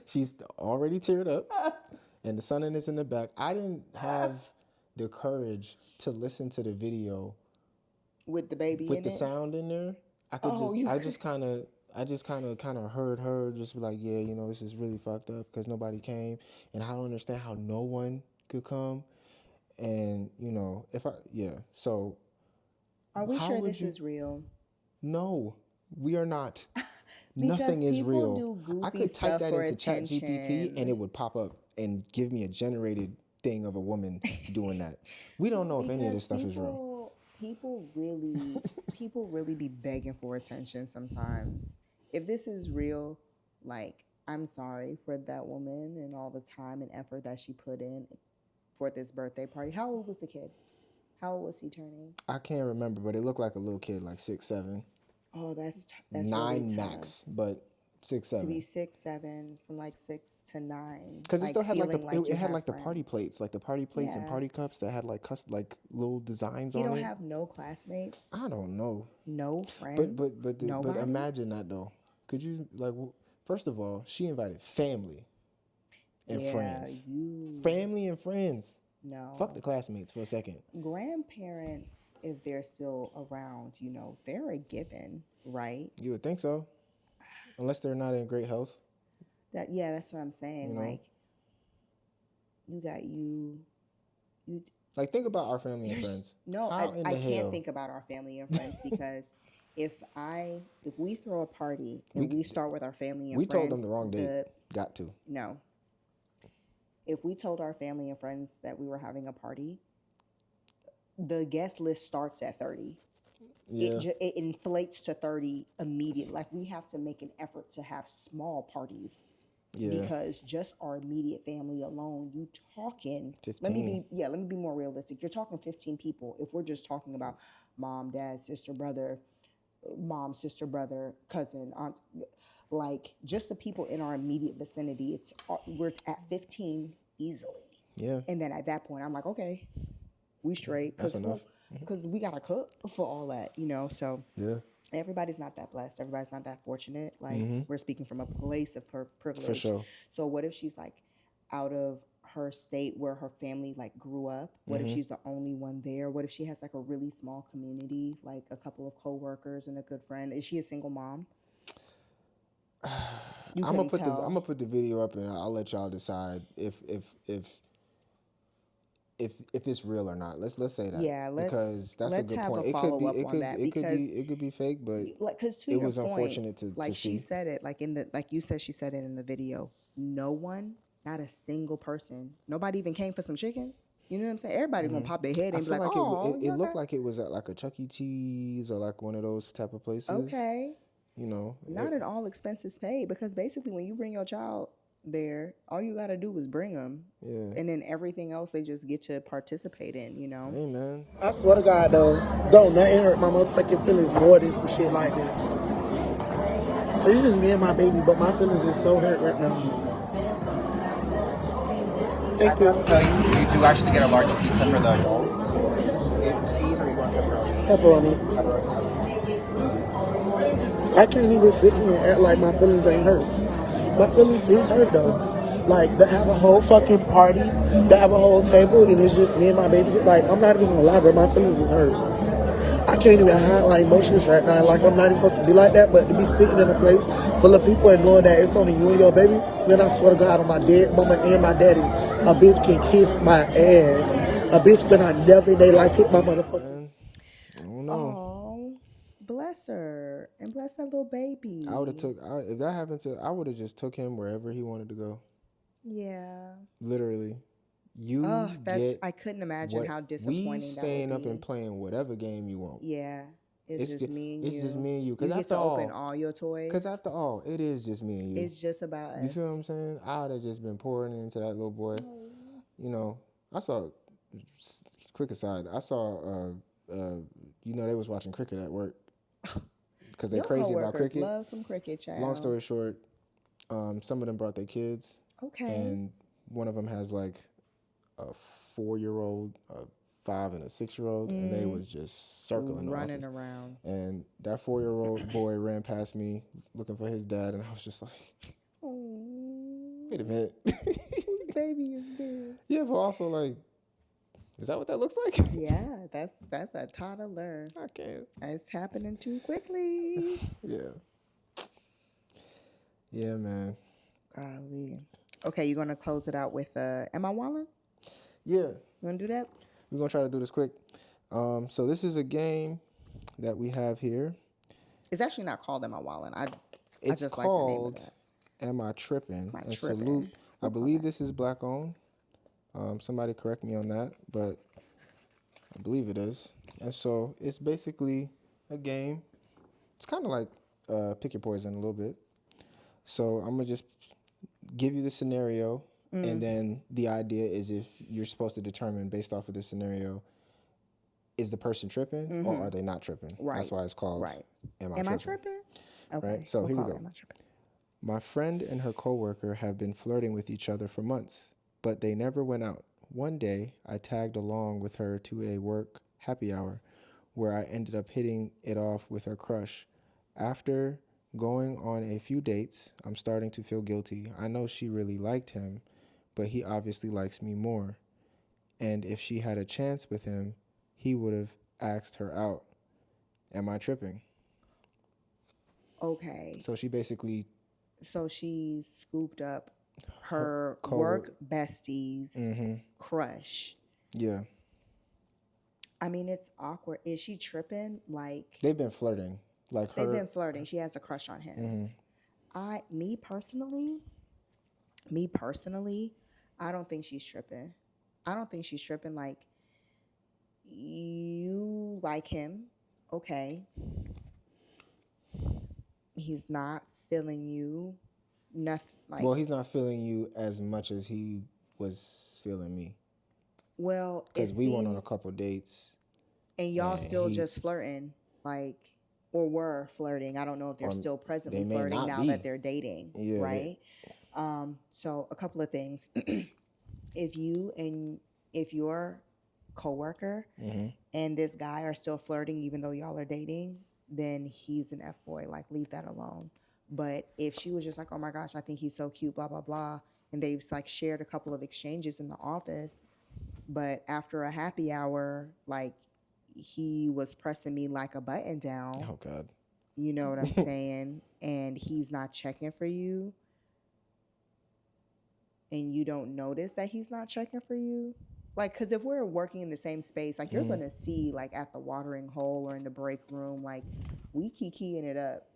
She's already teared up, and the son is in the back. I didn't have the courage to listen to the video With the baby with in the it? sound in there. I just kind of heard her just be like, yeah, you know, this is really fucked up because nobody came, and I don't understand how no one could come, and you know, so Are we how sure would this you- is real? no, we are not. Because Nothing is people real. do goofy I could type stuff that for into ChatGPT attention. and it would pop up and give me a generated thing of a woman doing that. We don't know if any of this stuff is real. People really be begging for attention sometimes. If this is real, like, I'm sorry for that woman and all the time and effort that she put in for this birthday party. How old was the kid? How old was he turning? I can't remember, but it looked like a little kid, like 6, 7. Oh, that's 9 really tough. max, but 6, 7. To be 6, 7, from like 6 to 9. Because it still had like feeling it had you like the have party friends. plates, and Yeah. party cups that had like like little designs You on don't it. have no classmates, I don't know, no friends, but nobody. imagine that though. Could you first of all, she invited family and friends, family and friends. No. Fuck the classmates for a second. Grandparents, if they're still around, you know, they're a given, right? You would think so, unless they're not in great health. That's what I'm saying. You know? Like, you got you. Like, think about our family and friends. No, How in I the can't hell? think about our family and friends because if we throw a party and we start with our family and We friends, told them the wrong date. Got to. No. If we told our family and friends that we were having a party, the guest list starts at 30. Yeah. It inflates to 30 immediately. Like, we have to make an effort to have small parties. Yeah. Because just our immediate family alone, you talking 15. let me be more realistic. You're talking 15 people. If we're just talking about mom, dad, sister, brother, cousin, aunt, like just the people in our immediate vicinity, we're at 15 easily. Yeah. And then at that point I'm like, okay, we straight, That's enough. because we gotta cook for all that, you know. So Yeah. everybody's not that blessed. Everybody's not that fortunate. Like, we're speaking from a place of privilege. For sure. So what if she's like out of her state where her family like grew up? What if she's the only one there? What if she has like a really small community, like a couple of coworkers and a good friend? Is she a single mom? You I'm couldn't tell. gonna put the video up and I'll let y'all decide if it's real or not. Let's say that. Yeah, because that's let's a good have point. a follow-up on that, because it could be fake, but like, because to it your was point, unfortunate to like she see. said it, like you said, she said it in the video. No one, not a single person, nobody even came for some chicken. You know what I'm saying? Everybody gonna pop their head I and be feel like, like oh, it looked like it was at like a Chuck E. Cheese or like one of those type of places. okay. You know, Not at all expenses paid, because basically when you bring your child there, all you gotta do is bring them, Yeah. and then everything else they just get to participate in. You know. Hey man, I swear to God, though, don't nothing hurt my motherfucking feelings more than some shit like this. It's just me and my baby, but my feelings is so hurt right now. Thank you. So you do actually get a large pizza for the cheese, or you want pepperoni? Pepperoni. I can't even sit here and act like my feelings ain't hurt. My feelings is hurt though. Like, to have a whole fucking party, to have a whole table, and it's just me and my baby. Like, I'm not even gonna lie, bro. My feelings is hurt. I can't even hide my emotions right now. Like, I'm not even supposed to be like that, but to be sitting in a place full of people and knowing that it's only you and your baby, man, I swear to God, on my dead mama and my daddy, a bitch can kiss my ass. A bitch when I never in their life hit my motherfucking. man, I don't know. Oh, bless her and bless that little baby. I would have if that happened I would have just took him wherever he wanted to go. Yeah. Literally, You Oh, get I couldn't imagine what how we disappointing that staying would up be. and playing whatever game you want. Yeah, it's just me and you. It's just me and you. You Because get after to open all, all your toys. it is just me and you. It's just about You us. feel what I'm saying? I would have just been pouring into that little boy. You know, I saw. Quick aside, I saw. They was watching cricket at work because they Your crazy about coworkers cricket. love some cricket, child. Long story short, some of them brought their kids. Okay. And one of them has like a 4-year-old, a 5 and a 6-year-old, and they was just circling the running office. around. And that 4-year-old boy ran past me looking for his dad, and I was just like, wait a minute. Whose baby is this? Yeah, but also like, is that what that looks like? Yeah, that's a toddler. I can't. It's happening too quickly. Yeah. Yeah, man. Golly. Okay, you're gonna close it out with Am I Wallin'? Yeah. You wanna do that? We're going to try to do this quick. So this is a game that we have here. It's actually not called Am I Wallin'. I It's just like the name of called that. Am I Trippin'? Am I And Trippin'? salute. I believe this is black owned. Somebody correct me on that, but I believe it is. And so it's basically a game. It's kind of like Pick Your Poison a little bit. So I'm going to just give you the scenario, and then the idea is if you're supposed to determine based off of the scenario, is the person tripping or are they not tripping? Right. That's why it's called Right. Am Am I I Tripping? tripping? Okay. Right, so we'll here we call it go. Am I tripping? My friend and her coworker have been flirting with each other for months, but they never went out. One day, I tagged along with her to a work happy hour where I ended up hitting it off with her crush. After going on a few dates, I'm starting to feel guilty. I know she really liked him, but he obviously likes me more. And if she had a chance with him, he would have asked her out. Am I tripping? Okay. So she basically So she scooped up her co- work bestie's crush. Yeah. I mean, it's awkward. Is she tripping? Like, They've been flirting. Like they've her. been flirting. She has a crush on him. Me personally, I don't think she's tripping. I don't think she's tripping. Like, you like him, okay. He's not feeling you. Nothing like. Well, he's not feeling you as much as he was feeling me. Well, it Because we went on a seems- couple dates. and y'all and still he- just flirting, like, or were flirting. I don't know if they're still presently they may flirting not now be. that they're dating, Yeah, right? So a couple of things. If your coworker Mm-hmm. and this guy are still flirting, even though y'all are dating, then he's an F boy. Like, leave that alone. But if she was just like, oh my gosh, I think he's so cute, blah blah blah, and they've like shared a couple of exchanges in the office, but after a happy hour, like, he was pressing me like a button down. Oh, God. You know what I'm saying? And he's not checking for you. And you don't notice that he's not checking for you. Like, because if we're working in the same space, like, you're going to see, like, at the watering hole or in the break room, like, we kikiing it up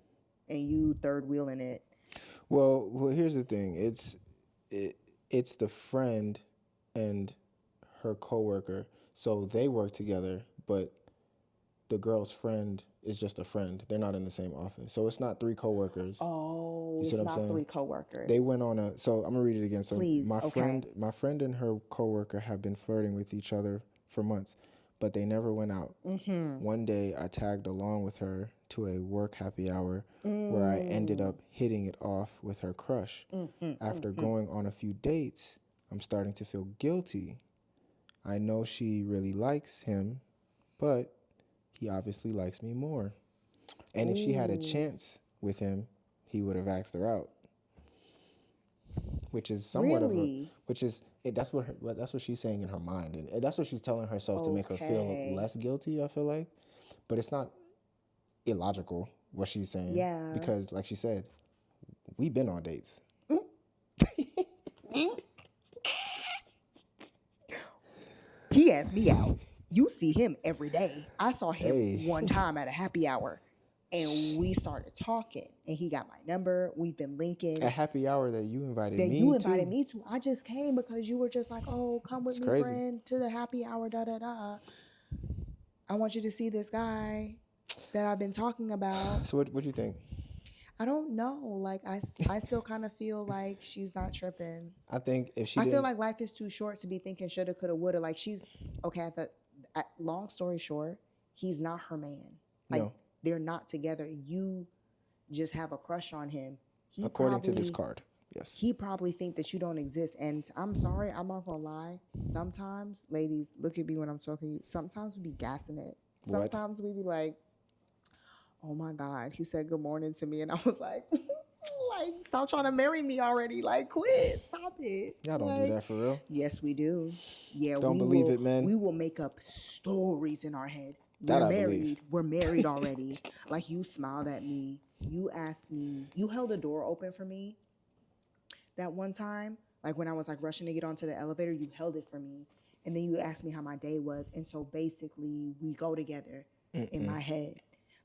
and you third wheeling it. Well, here's the thing. It's the friend and her coworker. So they work together, but the girl's friend is just a friend. They're not in the same office. So it's not 3 coworkers. Oh, You see it's what I'm not saying? 3 coworkers. They went on a. So I'm gonna read it again. So Please, my okay. friend and her coworker have been flirting with each other for months, but they never went out. One day, I tagged along with her to a work happy hour where I ended up hitting it off with her crush. After going on a few dates, I'm starting to feel guilty. I know she really likes him, but he obviously likes me more. And if she had a chance with him, he would have asked her out. Which is somewhat Really? that's what she's saying in her mind, and that's what she's telling herself to make her feel Okay. less guilty. I feel like, but it's not illogical what she's saying. Yeah. Because, like she said, we've been on dates. He asked me out. You see him every day. I saw him Hey. one time at a happy hour. And we started talking, and he got my number. We've been linking. A happy hour that you invited That me you to. invited me to. I just came because you were just like, oh, come with It's me, crazy. friend, to the happy hour, da da da. I want you to see this guy that I've been talking about. So what you think? I don't know. Like, I still kind of feel like she's not tripping. I think if she I didn't, feel like life is too short to be thinking shoulda, coulda, woulda. Like, she's, okay, long story short, he's not her man. Like, no, they're not together. You just have a crush on him. according to this card, yes. He probably think that you don't exist. And I'm sorry, I'm not gonna lie. Sometimes, ladies, look at me when I'm talking to you. Sometimes we be gassing it. What? Sometimes we be like, oh my God, he said good morning to me. And I was like, like, stop trying to marry me already. Like, quit. Stop it. Y'all don't Like, do that for real. yes, we do. Yeah, Don't we believe will, it, man. We will make up stories in our head. That We're I married. believe. We're married already. Like, you smiled at me. You asked me. You held the door open for me that one time. Like, when I was like rushing to get onto the elevator, you held it for me. And then you asked me how my day was. And so basically we go together in my head.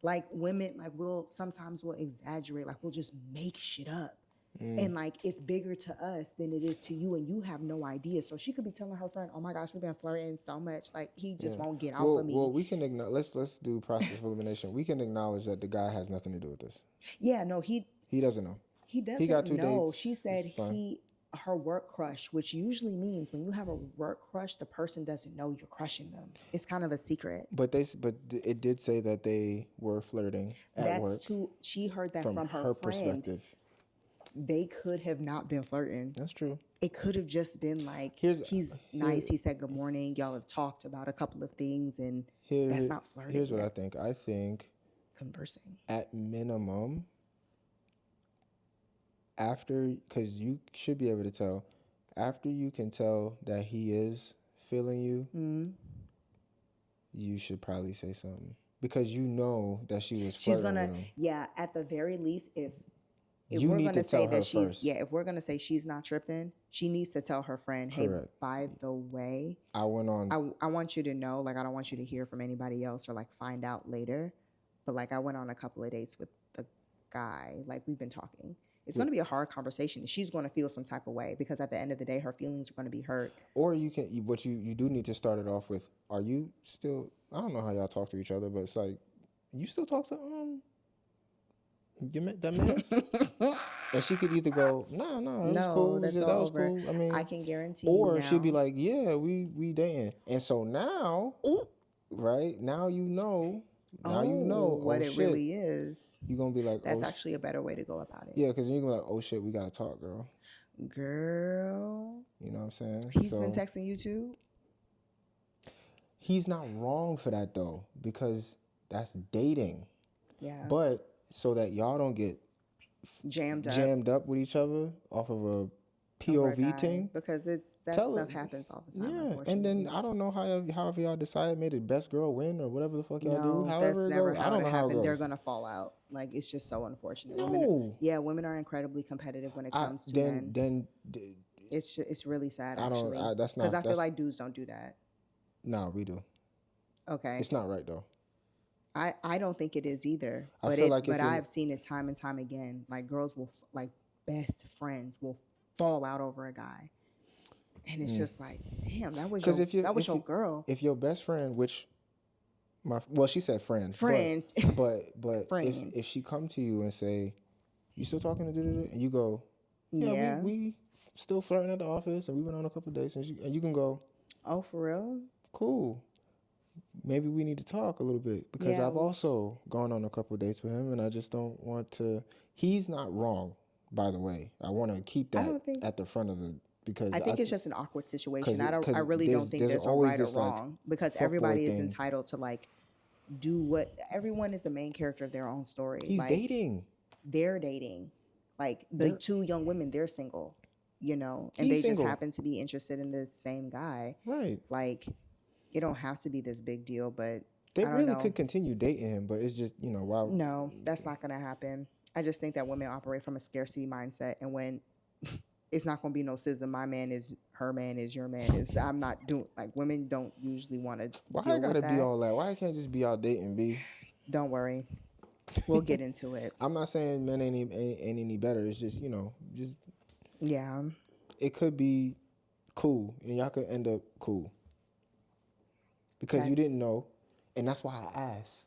Like, women, like, sometimes we'll exaggerate. Like, we'll just make shit up. And like, it's bigger to us than it is to you, and you have no idea. So she could be telling her friend, oh my gosh, we've been flirting so much, like he just won't get off of me. Well, we can acknowledge. Let's do process of elimination. We can acknowledge that the guy has nothing to do with this. Yeah, no, he doesn't know. doesn't got 2 know. dates. She said It's fine. her work crush, which usually means when you have a work crush, the person doesn't know you're crushing them. It's kind of a secret. But it did say that they were flirting at work. She heard that from her friend. perspective. They could have not been flirting. That's true. It could have just been like, he's nice. He said good morning. Y'all have talked about a couple of things, and that's not flirting. Here's what I think. I think Conversing. at minimum, because you should be able to tell, after you can tell that he is feeling you, you should probably say something. Because you know that she was flirting with him. Yeah, at the very least, if You we're need gonna to say tell her that she's first. if we're gonna say she's not tripping, she needs to tell her friend, hey, Correct. by the way, I went on. I want you to know, like, I don't want you to hear from anybody else or like find out later, but like I went on a couple of dates with the guy, like we've been talking. It's going to be a hard conversation. She's going to feel some type of way because at the end of the day, her feelings are going to be hurt. Or you can, what you do need to start it off with, are you still, I don't know how y'all talk to each other, but it's like, you still talk to, that man's? And she could either go, no, it was cool. That's that all was over. cool. I mean, I can guarantee or you now. she'd be like, yeah, we dating. And so now, right, now you know. Now you know what oh, it shit. really is. You're going to be like, That's oh, actually a better way to go about it. yeah, because you're going to be like, oh, shit, we got to talk, girl. Girl. You know what I'm saying? He's been texting you too? He's not wrong for that, though, because that's dating. Yeah. But so that y'all don't get jammed up with each other off of a over a POV guy, thing. because that Tell stuff it. happens all the time. Yeah, Unfortunately. and then I don't know however y'all decide, maybe the best girl win or whatever the fuck y'all do. However that's it never goes, how I don't it know how it happened. goes. They're gonna fall out. Like, it's just so unfortunate. No. Women are incredibly competitive when it comes to men. Then It's really sad, I don't- actually. that's not- because I feel that's- like dudes don't do that. no, we do. Okay. It's not right though. I don't think it is either. I But feel like if but you're- I've seen it time and time again. Like, girls will like best friends will fall out over a guy, and it's just like, damn, that was your girl. If your best friend, which she said friend, but Friend. if she come to you and say, you still talking to do and you go, yeah, we still flirting at the office and we went on a couple of dates, and you can go, Oh, for real? cool. Maybe we need to talk a little bit because Yeah, I've also gone on a couple of dates with him, and I just don't want to. He's not wrong, by the way. I want to keep that at the front of the because I think it's just an awkward situation. 'cause I really don't think there's a always right or this, like, wrong, because fuckboy everybody is thing. entitled to like do what everyone is the main character of their own story. He's like, dating. They're dating. Like, the two young women, they're single, and He's they single. just happen to be interested in the same guy. Right. Like, it don't have to be this big deal, but They I don't really know. could continue dating him, but it's just, wow. No, that's not gonna happen. I just think that women operate from a scarcity mindset, and when it's not gonna be no schism, my man is her man is your man is. I'm not doing, like, women don't usually want to Why deal I gotta with that. be all that? Why I can't just be out dating, B? Don't worry, We'll get into it. I'm not saying men ain't any better. It's just, you know, just Yeah. it could be cool, and y'all could end up cool because Okay. you didn't know, and that's why I asked.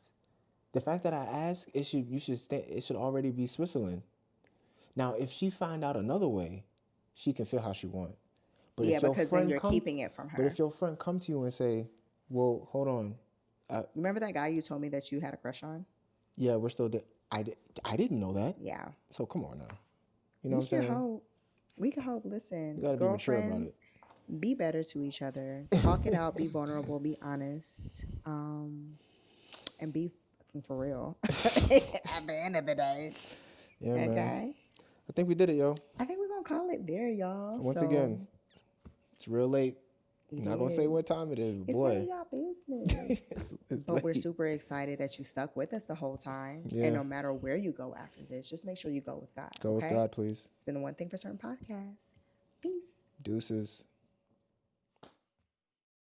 The fact that I asked, it should already be Switzerland. Now, if she find out another way, she can feel how she want. But Yeah, if your because then friend you're keeping it from But her. if your friend come to you and say, "Well, hold on, Remember that guy you told me that you had a crush on? yeah, we're still I didn't know that. Yeah. So come on now, you know what I'm We can saying? hope. We can hope. Listen, You gotta be mature about it. girlfriends, be better to each other. Talk it out. Be vulnerable. Be honest. And be fucking for real. At the end of the day. Yeah, man. Okay. I think we did it, yo. I think we're gonna call it there, y'all. Once So, again, it's real late. it Not gonna say is. what time it is, but It's boy, none of y'all business. it's But we're late. super excited that you stuck with us the whole time. Yeah. And no matter where you go after this, just make sure you go with God. Go with okay? God, please. It's been the One Thing for Certain podcast. Peace. Deuces.